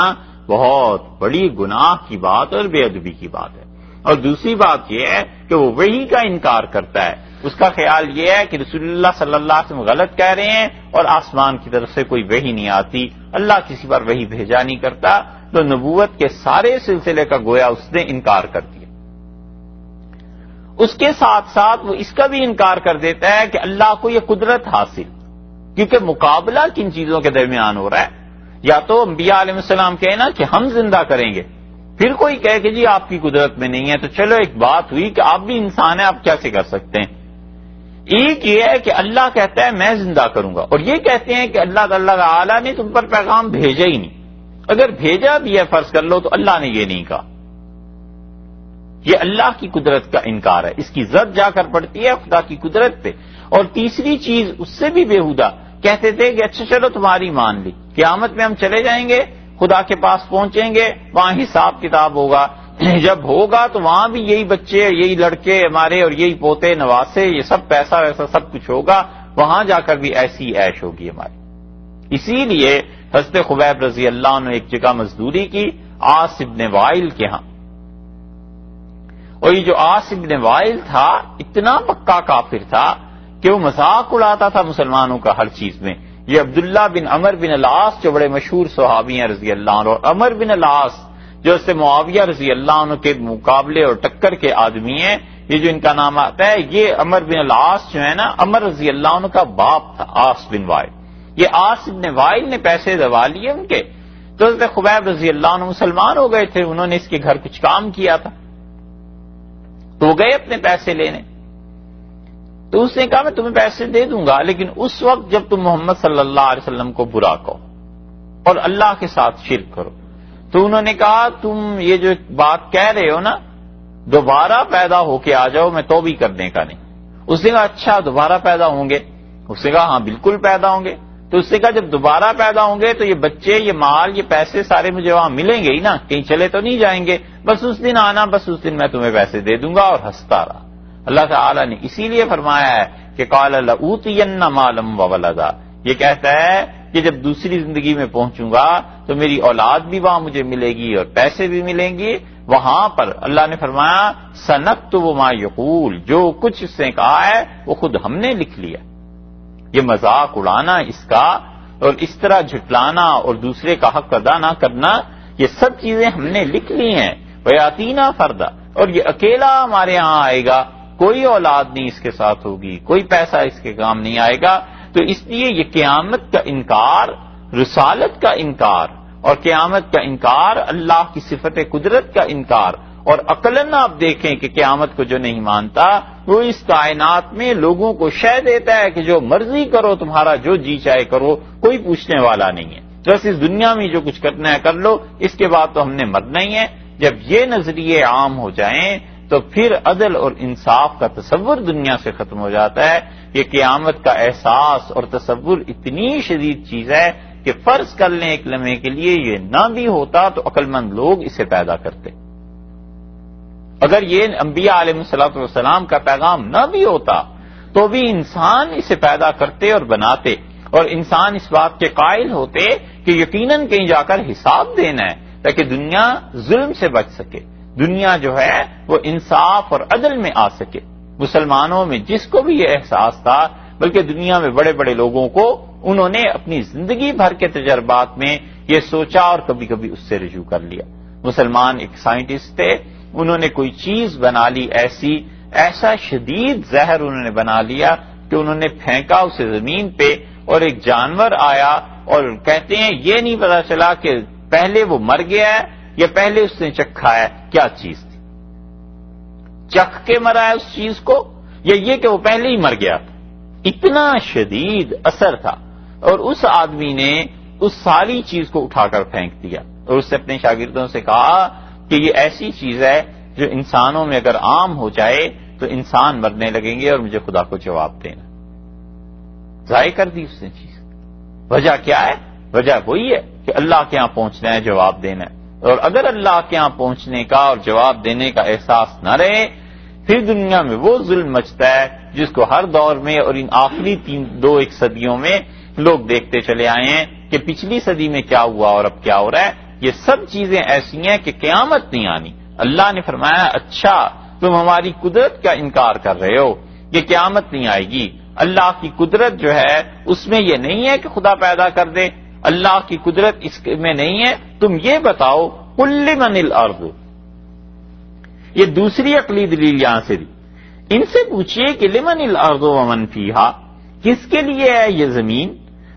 بہت بڑی گناہ کی بات اور بے ادبی کی بات ہے. اور دوسری بات یہ ہے کہ وہ وحی کا انکار کرتا ہے. اس کا خیال یہ ہے کہ رسول اللہ صلی اللہ علیہ وسلم غلط کہہ رہے ہیں اور آسمان کی طرف سے کوئی وحی نہیں آتی، اللہ کسی پر وحی بھیجا نہیں کرتا. تو نبوت کے سارے سلسلے کا گویا اس نے انکار کر دیا. اس کے ساتھ ساتھ وہ اس کا بھی انکار کر دیتا ہے کہ اللہ کو یہ قدرت حاصل، کیونکہ مقابلہ کن چیزوں کے درمیان ہو رہا ہے؟ یا تو انبیاء علیہ السلام کہنا کہ ہم زندہ کریں گے، پھر کوئی کہے کہ جی آپ کی قدرت میں نہیں ہے، تو چلو ایک بات ہوئی کہ آپ بھی انسان ہیں، آپ کیسے کر سکتے ہیں؟ ایک یہ ہے کہ اللہ کہتا ہے میں زندہ کروں گا، اور یہ کہتے ہیں کہ اللہ تعالیٰ نے تم پر پیغام بھیجا ہی نہیں، اگر بھیجا بھی ہے فرض کر لو تو اللہ نے یہ نہیں کہا۔ یہ اللہ کی قدرت کا انکار ہے، اس کی زد جا کر پڑتی ہے خدا کی قدرت پہ۔ اور تیسری چیز اس سے بھی بےہودہ، کہتے تھے کہ اچھا چلو تمہاری مان لی، قیامت میں ہم چلے جائیں گے، خدا کے پاس پہنچیں گے، وہاں حساب کتاب ہوگا، جب ہوگا تو وہاں بھی یہی بچے، یہی لڑکے ہمارے، اور یہی پوتے نواسے، یہ سب پیسہ ویسا سب کچھ ہوگا، وہاں جا کر بھی ایسی عیش ہوگی ہماری۔ اسی لیے حضرت خبیب رضی اللہ عنہ ایک جگہ مزدوری کی عاص بن وائل کے ہاں، اور یہ جو عاص بن وائل تھا اتنا پکا کافر تھا کہ وہ مذاق اڑاتا تھا مسلمانوں کا ہر چیز میں۔ یہ عبداللہ بن عمر بن العاص جو بڑے مشہور صحابی ہیں رضی اللہ عنہ، اور عمر بن العاص جو اس سے معاویہ رضی اللہ عنہ کے مقابلے اور ٹکر کے آدمی ہیں، یہ جو ان کا نام آتا ہے، یہ عمر بن العاص جو ہے نا، عمر رضی اللہ عنہ کا باپ تھا عاص بن وائل۔ یہ عاص بن وائل نے پیسے دبا لیے ان کے، تو حضرت خبیب رضی اللہ عنہ مسلمان ہو گئے تھے، انہوں نے اس کے گھر کچھ کام کیا تھا، تو وہ گئے اپنے پیسے لینے، تو اس نے کہا میں تمہیں پیسے دے دوں گا، لیکن اس وقت جب تم محمد صلی اللہ علیہ وسلم کو برا کہو اور اللہ کے ساتھ شرک کرو۔ تو انہوں نے کہا تم یہ جو بات کہہ رہے ہو نا، دوبارہ پیدا ہو کے آ جاؤ، میں توبہ کرنے کا نہیں۔ اس نے کہا اچھا دوبارہ پیدا ہوں گے؟ اس نے کہا ہاں بالکل پیدا ہوں گے۔ تو اس نے کہا جب دوبارہ پیدا ہوں گے تو یہ بچے، یہ مال، یہ پیسے سارے مجھے وہاں ملیں گے ہی نا، کہیں چلے تو نہیں جائیں گے، بس اس دن آنا، بس اس دن میں تمہیں پیسے دے دوں گا۔ اور ہنستا رہا۔ اللہ تعالیٰ نے اسی لیے فرمایا ہے کہ قال لأوتین مالا وولدا، یہ کہتا ہے کہ جب دوسری زندگی میں پہنچوں گا تو میری اولاد بھی وہاں مجھے ملے گی اور پیسے بھی ملیں گی۔ وہاں پر اللہ نے فرمایا سنکتب ما یقول، جو کچھ اس نے کہا ہے وہ خود ہم نے لکھ لیا۔ یہ مذاق اڑانا اس کا، اور اس طرح جھٹلانا اور دوسرے کا حق ادا نہ کرنا، یہ سب چیزیں ہم نے لکھ لی ہیں۔ وَيَأْتِينَا فَرْدًا، اور یہ اکیلا ہمارے ہاں آئے گا، کوئی اولاد نہیں اس کے ساتھ ہوگی، کوئی پیسہ اس کے کام نہیں آئے گا۔ تو اس لیے یہ قیامت کا انکار، رسالت کا انکار، اور قیامت کا انکار، اللہ کی صفت قدرت کا انکار، اور عقلاً آپ دیکھیں کہ قیامت کو جو نہیں مانتا وہ اس کائنات میں لوگوں کو شے دیتا ہے کہ جو مرضی کرو، تمہارا جو جی چاہے کرو، کوئی پوچھنے والا نہیں ہے، بس اس دنیا میں جو کچھ کرنا ہے کر لو، اس کے بعد تو ہم نے مرنا ہی ہے۔ جب یہ نظریے عام ہو جائیں تو پھر عدل اور انصاف کا تصور دنیا سے ختم ہو جاتا ہے۔ یہ قیامت کا احساس اور تصور اتنی شدید چیز ہے کہ فرض کر لیں ایک لمحے کے لیے یہ نہ بھی ہوتا تو عقل مند لوگ اسے پیدا کرتے۔ اگر یہ انبیاء علیہ السلام کا پیغام نہ بھی ہوتا تو بھی انسان اسے پیدا کرتے اور بناتے، اور انسان اس بات کے قائل ہوتے کہ یقیناً کہیں جا کر حساب دینا ہے، تاکہ دنیا ظلم سے بچ سکے، دنیا جو ہے وہ انصاف اور عدل میں آ سکے۔ مسلمانوں میں جس کو بھی یہ احساس تھا، بلکہ دنیا میں بڑے بڑے لوگوں کو، انہوں نے اپنی زندگی بھر کے تجربات میں یہ سوچا اور کبھی کبھی اس سے رجوع کر لیا۔ مسلمان ایک سائنٹسٹ تھے، انہوں نے کوئی چیز بنا لی ایسا شدید زہر انہوں نے بنا لیا کہ انہوں نے پھینکا اسے زمین پہ، اور ایک جانور آیا، اور کہتے ہیں یہ نہیں پتا چلا کہ پہلے وہ مر گیا ہے یا پہلے اس نے چکھا ہے، کیا چیز تھی، چکھ کے مرا ہے اس چیز کو یا یہ کہ وہ پہلے ہی مر گیا تھا۔ اتنا شدید اثر تھا، اور اس آدمی نے اس ساری چیز کو اٹھا کر پھینک دیا، اور اس سے اپنے شاگردوں سے کہا کہ یہ ایسی چیز ہے جو انسانوں میں اگر عام ہو جائے تو انسان مرنے لگیں گے اور مجھے خدا کو جواب دینا۔ ضائع کر دی اس نے چیز۔ وجہ کیا ہے؟ وجہ وہی ہے کہ اللہ کے ہاں پہنچنا ہے، جواب دینا ہے، اور اگر اللہ کے ہاں پہنچنے کا اور جواب دینے کا احساس نہ رہے، پھر دنیا میں وہ ظلم مچتا ہے جس کو ہر دور میں اور ان آخری ایک صدیوں میں لوگ دیکھتے چلے آئے ہیں کہ پچھلی صدی میں کیا ہوا اور اب کیا ہو رہا ہے۔ یہ سب چیزیں ایسی ہیں کہ قیامت نہیں آنی۔ اللہ نے فرمایا اچھا تم ہماری قدرت کا انکار کر رہے ہو، یہ قیامت نہیں آئے گی۔ اللہ کی قدرت جو ہے اس میں یہ نہیں ہے کہ خدا پیدا کر دے، اللہ کی قدرت اس میں نہیں ہے۔ تم یہ بتاؤ قل لمن الارض، یہ دوسری عقلی دلیل یہاں سے دی ان سے پوچھئے کہ لمن الارض ومن فیہا، کس کے لیے ہے یہ زمین،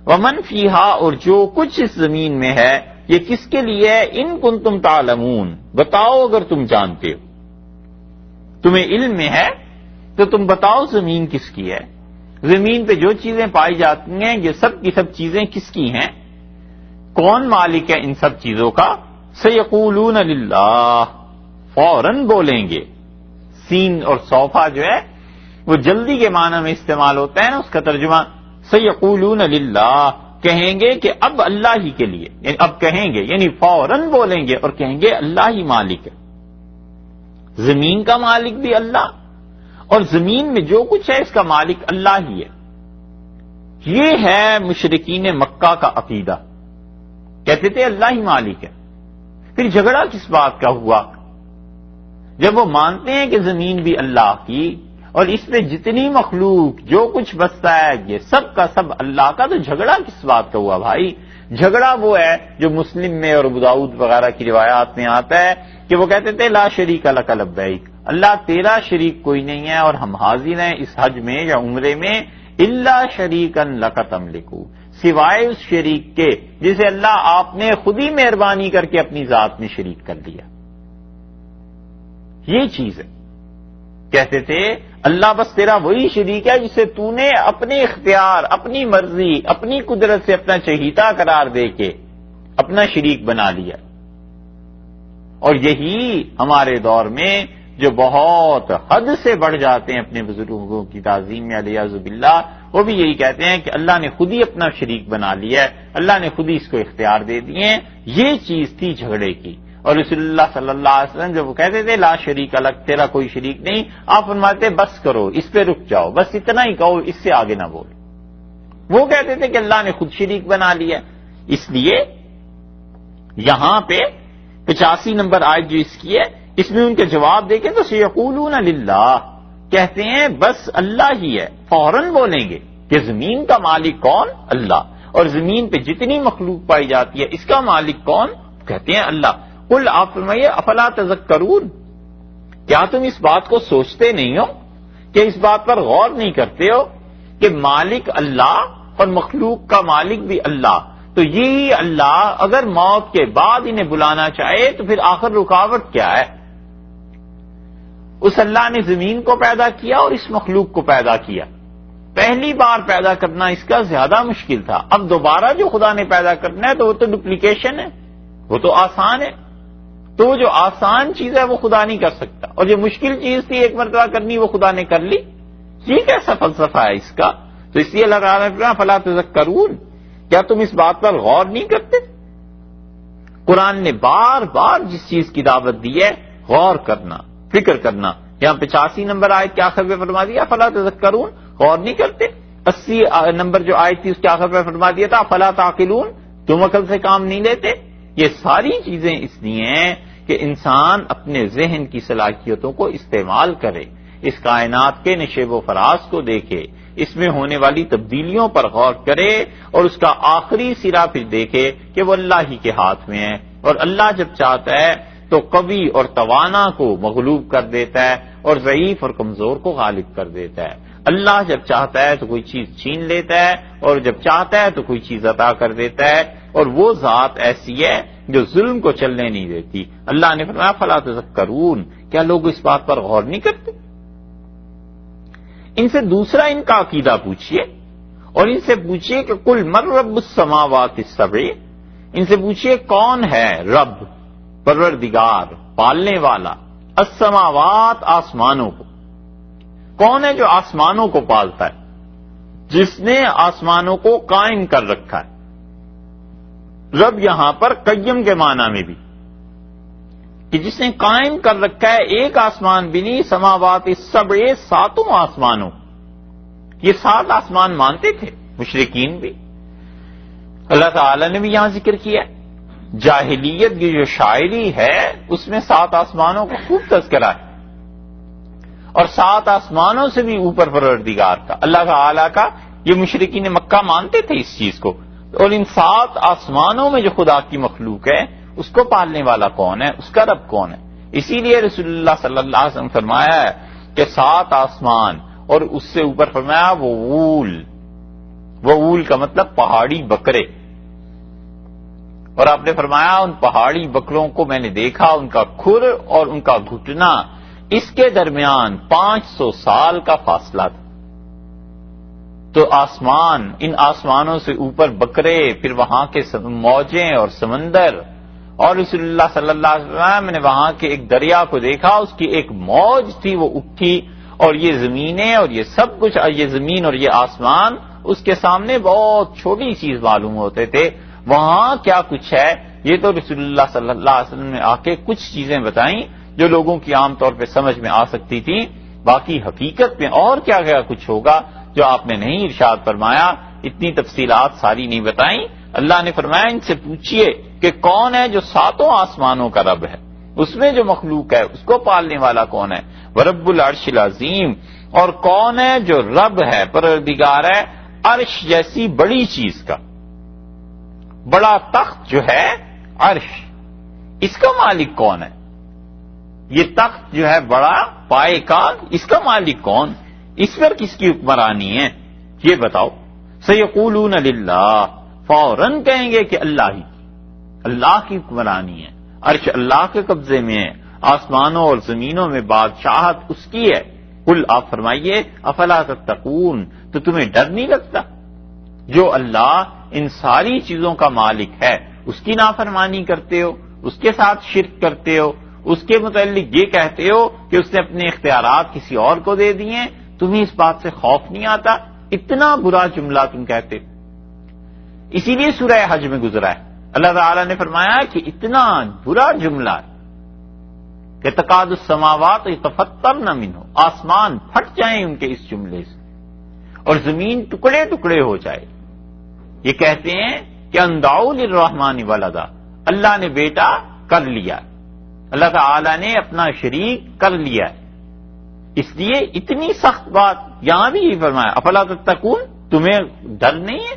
ومن فیہا، اور جو کچھ اس زمین میں ہے یہ کس کے لیے ہے، ان کنتم تعلمون، بتاؤ اگر تم جانتے ہو، تمہیں علم میں ہے تو تم بتاؤ زمین کس کی ہے، زمین پہ جو چیزیں پائی جاتی ہیں یہ سب کی سب چیزیں کس کی ہیں، کون مالک ہے ان سب چیزوں کا، سیقولون للہ، فوراً بولیں گے، سین اور صوفہ جو ہے وہ جلدی کے معنی میں استعمال ہوتا ہے نا، اس کا ترجمہ سیقولون للہ، کہیں گے کہ اب اللہ ہی کے لیے، یعنی اب کہیں گے یعنی فوراً بولیں گے اور کہیں گے اللہ ہی مالک ہے، زمین کا مالک بھی اللہ اور زمین میں جو کچھ ہے اس کا مالک اللہ ہی ہے۔ یہ ہے مشرکین مکہ کا عقیدہ، کہتے تھے اللہ ہی مالک ہے۔ پھر جھگڑا کس بات کا ہوا؟ جب وہ مانتے ہیں کہ زمین بھی اللہ کی اور اس میں جتنی مخلوق جو کچھ بستا ہے یہ سب کا سب اللہ کا، تو جھگڑا کس بات کا ہوا بھائی؟ جھگڑا وہ ہے جو مسلم میں اور ابو داؤد وغیرہ کی روایات میں آتا ہے کہ وہ کہتے تھے لا شریک لک لبیک، اللہ تیرا شریک کوئی نہیں ہے اور ہم حاضر ہیں اس حج میں یا عمرے میں، الا شریکا لک تملکو، سوائے اس شریک کے جسے اللہ آپ نے خود ہی مہربانی کر کے اپنی ذات میں شریک کر لیا۔ یہ چیز ہے، کہتے تھے اللہ بس تیرا وہی شریک ہے جسے تو نے اپنے اختیار، اپنی مرضی، اپنی قدرت سے اپنا چہیتا قرار دے کے اپنا شریک بنا لیا۔ اور یہی ہمارے دور میں جو بہت حد سے بڑھ جاتے ہیں اپنے بزرگوں کی تعظیم میں علیہ باللہ، وہ بھی یہی کہتے ہیں کہ اللہ نے خود ہی اپنا شریک بنا لیا ہے، اللہ نے خود ہی اس کو اختیار دے دیے ہیں۔ یہ چیز تھی جھگڑے کی، اور رسول اللہ صلی اللہ علیہ وسلم جب وہ کہتے تھے لا شریک لک، تیرا کوئی شریک نہیں، آپ فرماتے بس کرو، اس پہ رک جاؤ، بس اتنا ہی کہو، اس سے آگے نہ بولو۔ وہ کہتے تھے کہ اللہ نے خود شریک بنا لیا۔ اس لیے یہاں پہ 85 نمبر آیت جو اس کی ہے، اس میں ان کے جواب دیکھیں تو سیقولون للہ، کہتے ہیں بس اللہ ہی ہے، فوراً بولیں گے کہ زمین کا مالک کون؟ اللہ، اور زمین پہ جتنی مخلوق پائی جاتی ہے اس کا مالک کون؟ کہتے ہیں اللہ۔ قل، آپ فرمائیے افلا تذکرون، کیا تم اس بات کو سوچتے نہیں ہو، کہ اس بات پر غور نہیں کرتے ہو کہ مالک اللہ اور مخلوق کا مالک بھی اللہ، تو یہی اللہ اگر موت کے بعد انہیں بلانا چاہے تو پھر آخر رکاوٹ کیا ہے؟ اس اللہ نے زمین کو پیدا کیا اور اس مخلوق کو پیدا کیا، پہلی بار پیدا کرنا اس کا زیادہ مشکل تھا، اب دوبارہ جو خدا نے پیدا کرنا ہے تو وہ تو ڈپلیکیشن ہے، وہ تو آسان ہے، تو وہ جو آسان چیز ہے وہ خدا نہیں کر سکتا، اور جو مشکل چیز تھی ایک مرتبہ کرنی وہ خدا نے کر لی۔ یہ کیسا فلسفہ ہے اس کا؟ تو اس لیے اللہ تعالیٰ نے فرمایا فلا تذکرون، کیا تم اس بات پر غور نہیں کرتے؟ قرآن نے بار بار جس چیز کی دعوت دی ہے غور کرنا، فکر کرنا، یہاں 85 نمبر آیت کے آخر پہ فرما دیا فلا تذکرون، غور نہیں کرتے۔ 80 نمبر جو آیت تھی اس کے آخر پہ فرما دیا تھا فلا تعقلون، تم عقل سے کام نہیں لیتے۔ یہ ساری چیزیں اس لیے ہیں کہ انسان اپنے ذہن کی صلاحیتوں کو استعمال کرے، اس کائنات کے نشیب و فراز کو دیکھے، اس میں ہونے والی تبدیلیوں پر غور کرے اور اس کا آخری سرا پھر دیکھے کہ وہ اللہ ہی کے ہاتھ میں ہے، اور اللہ جب چاہتا ہے تو قوی اور توانا کو مغلوب کر دیتا ہے اور ضعیف اور کمزور کو غالب کر دیتا ہے۔ اللہ جب چاہتا ہے تو کوئی چیز چھین لیتا ہے اور جب چاہتا ہے تو کوئی چیز عطا کر دیتا ہے، اور وہ ذات ایسی ہے جو ظلم کو چلنے نہیں دیتی۔ اللہ نے فرمایا فلا تذکرون، کیا لوگ اس بات پر غور نہیں کرتے؟ ان سے دوسرا ان کا عقیدہ پوچھئے، اور ان سے پوچھئے کہ قل من رب السماوات السبع، ان سے پوچھئے کون ہے رب، پروردگار، پالنے والا، السماوات، آسمانوں کو، کون ہے جو آسمانوں کو پالتا ہے، جس نے آسمانوں کو قائم کر رکھا ہے۔ رب یہاں پر قیم کے معنی میں بھی، کہ جس نے قائم کر رکھا ہے ایک آسمان بھی نہیں، سماوات السبع، ساتوں آسمانوں، یہ 7 آسمان مانتے تھے مشرکین بھی، اللہ تعالی نے بھی یہاں ذکر کیا۔ جاہلیت کی جو شاعری ہے اس میں 7 آسمانوں کا خوب تذکرہ ہے، اور 7 آسمانوں سے بھی اوپر پروردگار کا، اللہ تعالی کا، یہ مشرکین مکہ مانتے تھے اس چیز کو۔ اور ان 7 آسمانوں میں جو خدا کی مخلوق ہے اس کو پالنے والا کون ہے، اس کا رب کون ہے؟ اسی لیے رسول اللہ صلی اللہ علیہ وسلم فرمایا ہے کہ 7 آسمان اور اس سے اوپر فرمایا وول کا مطلب پہاڑی بکرے، اور آپ نے فرمایا ان پہاڑی بکروں کو میں نے دیکھا، ان کا کھر اور ان کا گھٹنا، اس کے درمیان 500 سال کا فاصلہ تھا۔ تو آسمان، ان آسمانوں سے اوپر بکرے، پھر وہاں کے موجیں اور سمندر، اور رسول اللہ صلی اللہ علیہ وسلم نے وہاں کے ایک دریا کو دیکھا، اس کی ایک موج تھی وہ اٹھی، اور یہ زمینیں اور یہ سب کچھ، یہ زمین اور یہ آسمان اس کے سامنے بہت چھوٹی چیز معلوم ہوتے تھے۔ وہاں کیا کچھ ہے یہ تو رسول اللہ صلی اللہ علیہ وسلم نے آ کے کچھ چیزیں بتائیں جو لوگوں کی عام طور پہ سمجھ میں آ سکتی تھی، باقی حقیقت میں اور کیا کیا کچھ ہوگا جو آپ نے نہیں ارشاد فرمایا، اتنی تفصیلات ساری نہیں بتائیں۔ اللہ نے فرمایا ان سے پوچھئے کہ کون ہے جو 7 آسمانوں کا رب ہے، اس میں جو مخلوق ہے اس کو پالنے والا کون ہے، ورب العرش العظیم، اور کون ہے جو رب ہے، پروردگار ہے عرش جیسی بڑی چیز کا، بڑا تخت جو ہے عرش، اس کا مالک کون ہے؟ یہ تخت جو ہے بڑا پائے کا، اس کا مالک کون؟ اس پر کس کی حکمرانی ہے یہ بتاؤ۔ سیقولون للہ، فوراً کہیں گے کہ اللہ کی حکمرانی ہے، عرش اللہ کے قبضے میں ہے، آسمانوں اور زمینوں میں بادشاہت اس کی ہے۔ قل، آپ فرمائیے، افلا تتقون، تو تمہیں ڈر نہیں لگتا؟ جو اللہ ان ساری چیزوں کا مالک ہے اس کی نافرمانی کرتے ہو، اس کے ساتھ شرک کرتے ہو، اس کے متعلق یہ کہتے ہو کہ اس نے اپنے اختیارات کسی اور کو دے دیے، تمہیں اس بات سے خوف نہیں آتا؟ اتنا برا جملہ تم کہتے، اسی لیے سورہ حج میں گزرا ہے، اللہ تعالی نے فرمایا کہ اتنا برا جملہ ہے کہ تکاد السماوات یتفطرن منہ، آسمان پھٹ جائیں ان کے اس جملے سے اور زمین ٹکڑے ٹکڑے ہو جائے۔ یہ کہتے ہیں کہ اندعوا للرحمن ولدا، اللہ نے بیٹا کر لیا، اللہ تعالی نے اپنا شریک کر لیا ہے، اس لیے اتنی سخت بات یہاں بھی یہ فرمایا، افلا تتقون، تمہیں ڈر نہیں ہے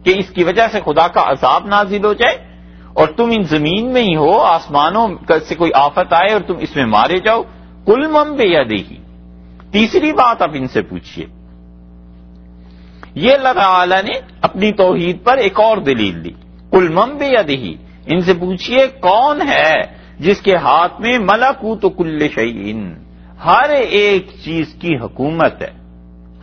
کہ اس کی وجہ سے خدا کا عذاب نازل ہو جائے اور تم ان زمین میں ہی ہو، آسمانوں سے کوئی آفت آئے اور تم اس میں مارے جاؤ۔ قل من بیدہ، تیسری بات آپ ان سے پوچھئے، یہ اللہ تعالی نے اپنی توحید پر ایک اور دلیل دی، قل من بیدہ، ان سے پوچھئے کون ہے جس کے ہاتھ میں ملکوت کل شیء، ہر ایک چیز کی حکومت ہے،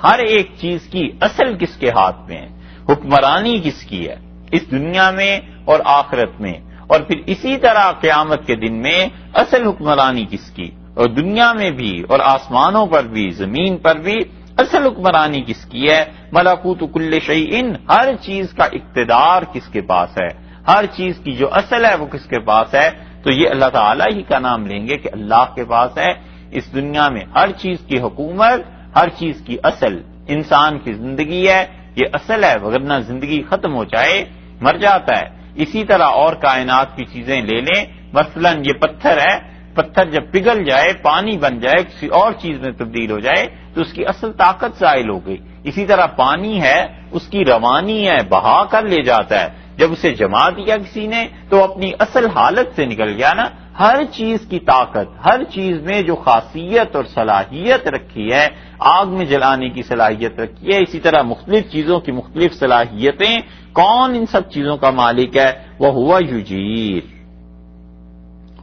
ہر ایک چیز کی اصل کس کے ہاتھ میں ہے، حکمرانی کس کی ہے اس دنیا میں اور آخرت میں، اور پھر اسی طرح قیامت کے دن میں اصل حکمرانی کس کی، اور دنیا میں بھی اور آسمانوں پر بھی زمین پر بھی اصل حکمرانی کس کی ہے، ملکوت کل شیء، ہر چیز کا اقتدار کس کے پاس ہے، ہر چیز کی جو اصل ہے وہ کس کے پاس ہے، تو یہ اللہ تعالیٰ ہی کا نام لیں گے کہ اللہ کے پاس ہے اس دنیا میں ہر چیز کی حکومت، ہر چیز کی اصل، انسان کی زندگی ہے یہ اصل ہے، وگرنہ زندگی ختم ہو جائے مر جاتا ہے۔ اسی طرح اور کائنات کی چیزیں لے لیں، مثلا یہ پتھر ہے، پتھر جب پگھل جائے، پانی بن جائے، کسی اور چیز میں تبدیل ہو جائے تو اس کی اصل طاقت زائل ہو گئی۔ اسی طرح پانی ہے، اس کی روانی ہے، بہا کر لے جاتا ہے، جب اسے جما دیا کسی نے تو اپنی اصل حالت سے نکل گیا نا۔ ہر چیز کی طاقت، ہر چیز میں جو خاصیت اور صلاحیت رکھی ہے، آگ میں جلانے کی صلاحیت رکھی ہے، اسی طرح مختلف چیزوں کی مختلف صلاحیتیں، کون ان سب چیزوں کا مالک ہے؟ وہ ہوا یجیر،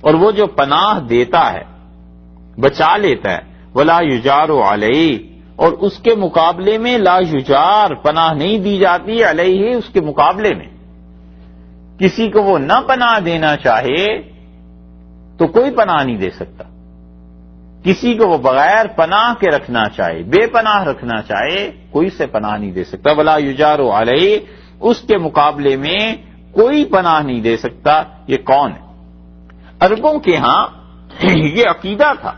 اور وہ جو پناہ دیتا ہے، بچا لیتا ہے، ولا یجار علیہ، اور اس کے مقابلے میں لا یجار، پناہ نہیں دی جاتی علیہ، اس کے مقابلے میں کسی کو وہ نہ پناہ دینا چاہے تو کوئی پناہ نہیں دے سکتا، کسی کو وہ بغیر پناہ کے رکھنا چاہے، بے پناہ رکھنا چاہے، کوئی سے پناہ نہیں دے سکتا، ولا یجار علیہ، اس کے مقابلے میں کوئی پناہ نہیں دے سکتا۔ یہ کون ہے؟ عربوں کے ہاں یہ عقیدہ تھا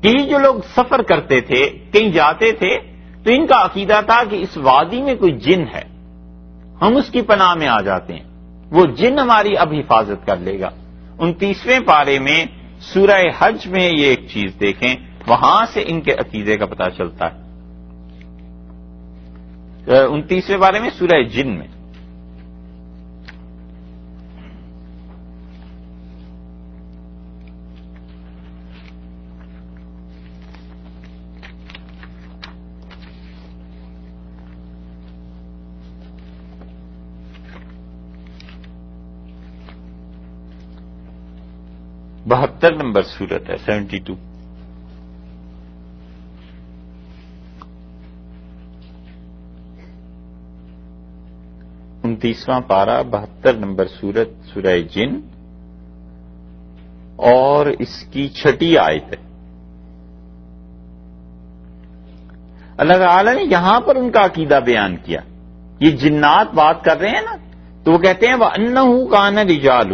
کہ یہ جو لوگ سفر کرتے تھے، کہیں جاتے تھے، تو ان کا عقیدہ تھا کہ اس وادی میں کوئی جن ہے، ہم اس کی پناہ میں آ جاتے ہیں، وہ جن ہماری اب حفاظت کر لے گا۔ 29ویں پارے میں سورہ حج میں یہ ایک چیز دیکھیں، وہاں سے ان کے عقیدے کا پتہ چلتا ہے۔ 29ویں پارے میں سورہ جن میں 72 نمبر سورت ہے 72. تیسواں پارہ 72 نمبر سورت سورہ جن اور اس کی 6 آیت ہے. اللہ تعالی نے یہاں پر ان کا عقیدہ بیان کیا. یہ جنات بات کر رہے ہیں نا، تو وہ کہتے ہیں وَأَنَّهُ كَانَ رِجَالٌ،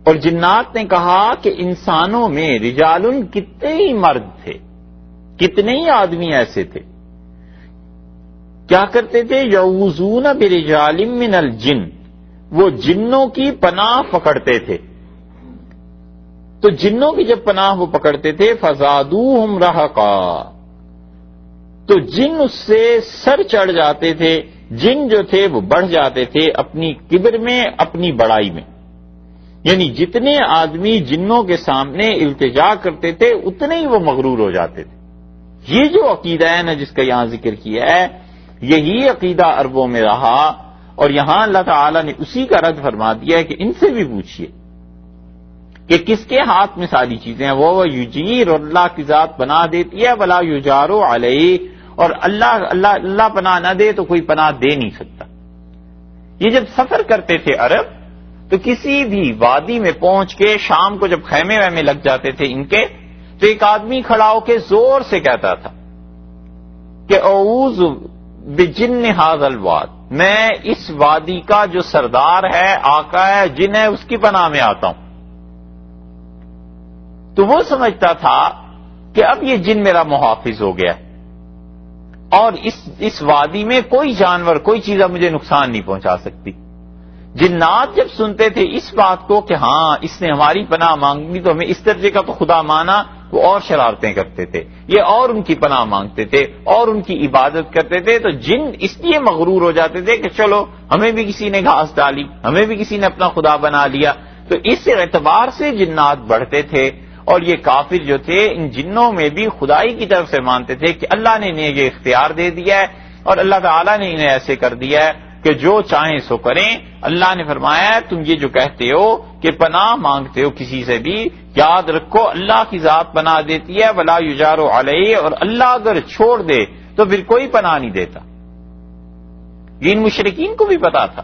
اور جنات نے کہا کہ انسانوں میں رجال کتنے ہی مرد تھے، کتنے ہی آدمی ایسے تھے کیا کرتے تھے یعوذون برجال من الجن، وہ جنوں کی پناہ پکڑتے تھے. تو جنوں کی جب پناہ وہ پکڑتے تھے فزادوہم رہقا، تو جن اس سے سر چڑھ جاتے تھے، جن جو تھے وہ بڑھ جاتے تھے اپنی کبر میں، اپنی بڑائی میں. یعنی جتنے آدمی جنوں کے سامنے التجا کرتے تھے اتنے ہی وہ مغرور ہو جاتے تھے. یہ جو عقیدہ ہے نا جس کا یہاں ذکر کیا ہے، یہی عقیدہ عربوں میں رہا، اور یہاں اللہ تعالیٰ نے اسی کا رد فرما دیا ہے کہ ان سے بھی پوچھیے کہ کس کے ہاتھ میں ساری چیزیں ہیں. وہ یجیر، اور اللہ کی ذات پناہ دیتی ہے، ولا یجارو علیہ، اور اللہ پناہ نہ دے تو کوئی پناہ دے نہیں سکتا. یہ جب سفر کرتے تھے عرب تو کسی بھی وادی میں پہنچ کے شام کو جب خیمے ویمے لگ جاتے تھے ان کے، تو ایک آدمی کھڑا ہو کے زور سے کہتا تھا کہ اعوذ بجن ھذا الواد، میں اس وادی کا جو سردار ہے، آقا ہے، جن ہے، اس کی پناہ میں آتا ہوں. تو وہ سمجھتا تھا کہ اب یہ جن میرا محافظ ہو گیا اور اس وادی میں کوئی جانور، کوئی چیز اب مجھے نقصان نہیں پہنچا سکتی. جنات جب سنتے تھے اس بات کو کہ ہاں اس نے ہماری پناہ مانگی تو ہمیں اس درجے کا تو خدا مانا، وہ اور شرارتیں کرتے تھے، یہ اور ان کی پناہ مانگتے تھے اور ان کی عبادت کرتے تھے. تو جن اس لیے مغرور ہو جاتے تھے کہ چلو ہمیں بھی کسی نے گھاس ڈالی، ہمیں بھی کسی نے اپنا خدا بنا لیا. تو اس اعتبار سے جنات بڑھتے تھے، اور یہ کافر جو تھے ان جنوں میں بھی خدائی کی طرف سے مانتے تھے کہ اللہ نے انہیں یہ اختیار دے دیا ہے اور اللہ تعالیٰ نے انہیں ایسے کر دیا ہے کہ جو چاہیں سو کریں. اللہ نے فرمایا ہے تم یہ جو کہتے ہو کہ پناہ مانگتے ہو کسی سے بھی، یاد رکھو اللہ کی ذات پناہ دیتی ہے، ولا یجارو علیہ، اور اللہ اگر چھوڑ دے تو پھر کوئی پناہ نہیں دیتا. یہ ان مشرکین کو بھی پتا تھا.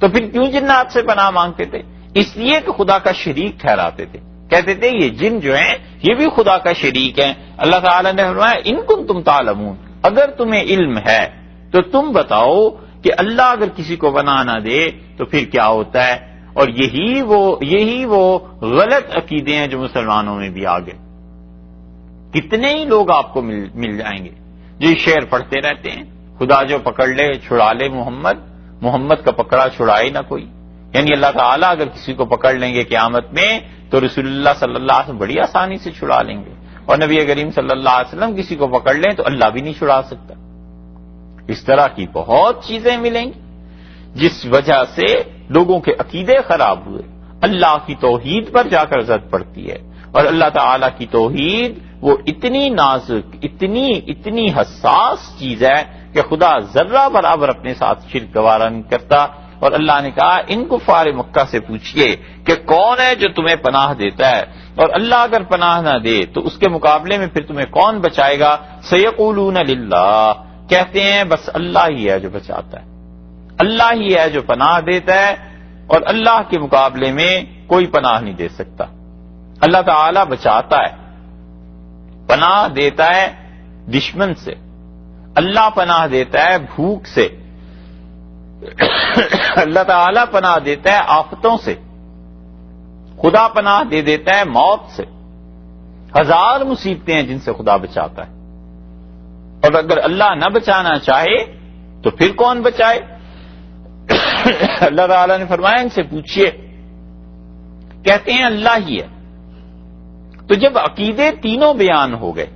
تو پھر کیوں جنات سے پناہ مانگتے تھے؟ اس لیے کہ خدا کا شریک ٹھہراتے تھے، کہتے تھے یہ جن جو ہیں یہ بھی خدا کا شریک ہیں. اللہ تعالیٰ نے فرمایا ان کنتم تعلمون، اگر تمہیں علم ہے تو تم بتاؤ کہ اللہ اگر کسی کو پناہ نہ دے تو پھر کیا ہوتا ہے. اور یہی وہ غلط عقیدے ہیں جو مسلمانوں میں بھی آ گئے. کتنے ہی لوگ آپ کو مل جائیں گے جو شعر پڑھتے رہتے ہیں، خدا جو پکڑ لے چھڑا لے محمد کا پکڑا چھڑائے نہ کوئی. یعنی اللہ تعالیٰ اگر کسی کو پکڑ لیں گے قیامت میں تو رسول اللہ صلی اللہ علیہ وسلم بڑی آسانی سے چھڑا لیں گے، اور نبی کریم صلی اللہ علیہ وسلم کسی کو پکڑ لیں تو اللہ بھی نہیں چھڑا سکتا. اس طرح کی بہت چیزیں ملیں گی جس وجہ سے لوگوں کے عقیدے خراب ہوئے. اللہ کی توحید پر جا کر زد پڑتی ہے، اور اللہ تعالیٰ کی توحید وہ اتنی نازک، اتنی حساس چیز ہے کہ خدا ذرہ برابر اپنے ساتھ شرک گوارا نہیں کرتا. اور اللہ نے کہا ان کفار مکہ سے پوچھئے کہ کون ہے جو تمہیں پناہ دیتا ہے، اور اللہ اگر پناہ نہ دے تو اس کے مقابلے میں پھر تمہیں کون بچائے گا؟ سیقولون للہ، کہتے ہیں بس اللہ ہی ہے جو بچاتا ہے، اللہ ہی ہے جو پناہ دیتا ہے، اور اللہ کے مقابلے میں کوئی پناہ نہیں دے سکتا. اللہ تعالیٰ بچاتا ہے، پناہ دیتا ہے دشمن سے، اللہ پناہ دیتا ہے بھوک سے، اللہ تعالیٰ پناہ دیتا ہے آفتوں سے، خدا پناہ دے دیتا ہے موت سے. 1000 مصیبتیں ہیں جن سے خدا بچاتا ہے. اور اگر اللہ نہ بچانا چاہے تو پھر کون بچائے؟ اللہ تعالیٰ نے فرمایا ان سے پوچھئے، کہتے ہیں اللہ ہی ہے. تو جب عقیدے تینوں بیان ہو گئے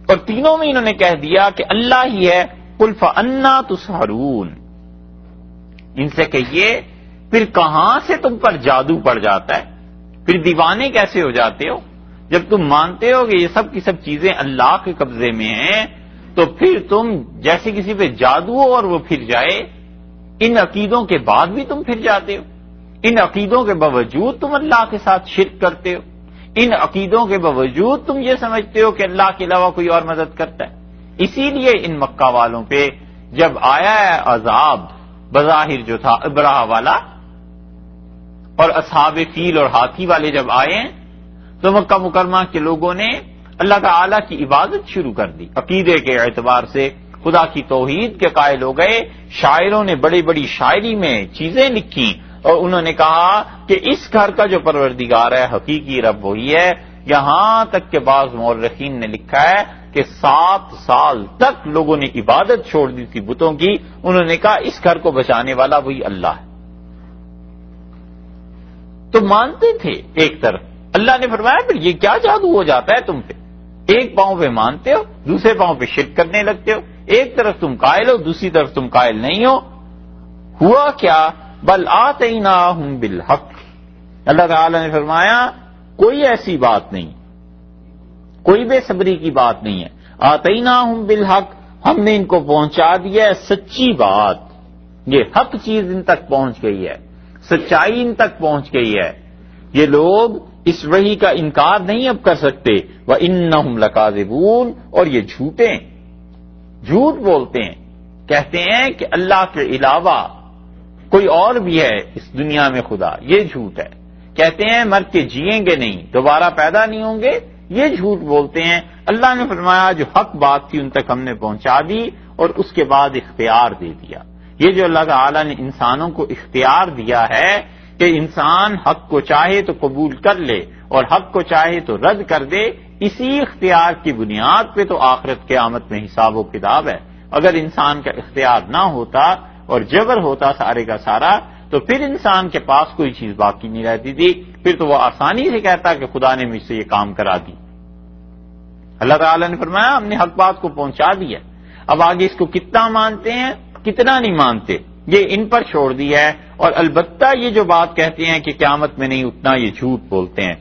اور تینوں میں انہوں نے کہہ دیا کہ اللہ ہی ہے، قل فأنا تسحرون، ان سے کہیے پھر کہاں سے تم پر جادو پڑ جاتا ہے، پھر دیوانے کیسے ہو جاتے ہو؟ جب تم مانتے ہو کہ یہ سب کی سب چیزیں اللہ کے قبضے میں ہیں تو پھر تم جیسے کسی پہ جادو ہو اور وہ پھر جائے. ان عقیدوں کے بعد بھی تم پھر جاتے ہو، ان عقیدوں کے باوجود تم اللہ کے ساتھ شرک کرتے ہو، ان عقیدوں کے باوجود تم یہ سمجھتے ہو کہ اللہ کے علاوہ کوئی اور مدد کرتا ہے۔ اسی لیے ان مکہ والوں پہ جب آیا ہے عذاب بظاہر جو تھا ابراہ والا، اور اصحاب فیل اور ہاتھی والے جب آئے ہیں تو مکہ مکرمہ کے لوگوں نے اللہ تعالی کی عبادت شروع کر دی، عقیدے کے اعتبار سے خدا کی توحید کے قائل ہو گئے۔ شاعروں نے بڑی بڑی شاعری میں چیزیں لکھی اور انہوں نے کہا کہ اس گھر کا جو پروردگار ہے حقیقی رب وہی ہے، یہاں تک کہ بعض مورخین نے لکھا ہے کہ 7 سال تک لوگوں نے عبادت چھوڑ دی تھی بتوں کی، انہوں نے کہا اس گھر کو بچانے والا وہی اللہ ہے۔ تو مانتے تھے ایک طرف، اللہ نے فرمایا پھر یہ کیا جادو ہو جاتا ہے تم پہ، ایک پاؤں پہ مانتے ہو دوسرے پاؤں پہ شرک کرنے لگتے ہو، ایک طرف تم قائل ہو دوسری طرف تم قائل نہیں ہو۔ ہوا کیا، بل آتیناہم بالحق، اللہ تعالی نے فرمایا کوئی ایسی بات نہیں، کوئی بے صبری کی بات نہیں ہے، آتیناہم بالحق، ہم نے ان کو پہنچا دیا ہے سچی بات، یہ حق چیز ان تک پہنچ گئی ہے، سچائی ان تک پہنچ گئی ہے، یہ لوگ اس وحی کا انکار نہیں اب کر سکتے۔ وَإِنَّهُمْ لَكَاذِبُونَ، اور یہ جھوٹے ہیں، جھوٹ بولتے ہیں، کہتے ہیں کہ اللہ کے علاوہ کوئی اور بھی ہے اس دنیا میں خدا، یہ جھوٹ ہے، کہتے ہیں مر کے جئیں گے نہیں، دوبارہ پیدا نہیں ہوں گے، یہ جھوٹ بولتے ہیں۔ اللہ نے فرمایا جو حق بات تھی ان تک ہم نے پہنچا دی اور اس کے بعد اختیار دے دیا۔ یہ جو اللہ تعالی نے انسانوں کو اختیار دیا ہے کہ انسان حق کو چاہے تو قبول کر لے اور حق کو چاہے تو رد کر دے، اسی اختیار کی بنیاد پہ تو آخرت قیامت میں حساب و کتاب ہے۔ اگر انسان کا اختیار نہ ہوتا اور جبر ہوتا سارے کا سارا تو پھر انسان کے پاس کوئی چیز باقی نہیں رہتی تھی، پھر تو وہ آسانی سے کہتا کہ خدا نے مجھ سے یہ کام کرا دی۔ اللہ تعالیٰ نے فرمایا ہم نے حق بات کو پہنچا دیا، اب آگے اس کو کتنا مانتے ہیں کتنا نہیں مانتے یہ ان پر چھوڑ دیا ہے، اور البتہ یہ جو بات کہتے ہیں کہ قیامت میں نہیں اٹھنا، یہ جھوٹ بولتے ہیں۔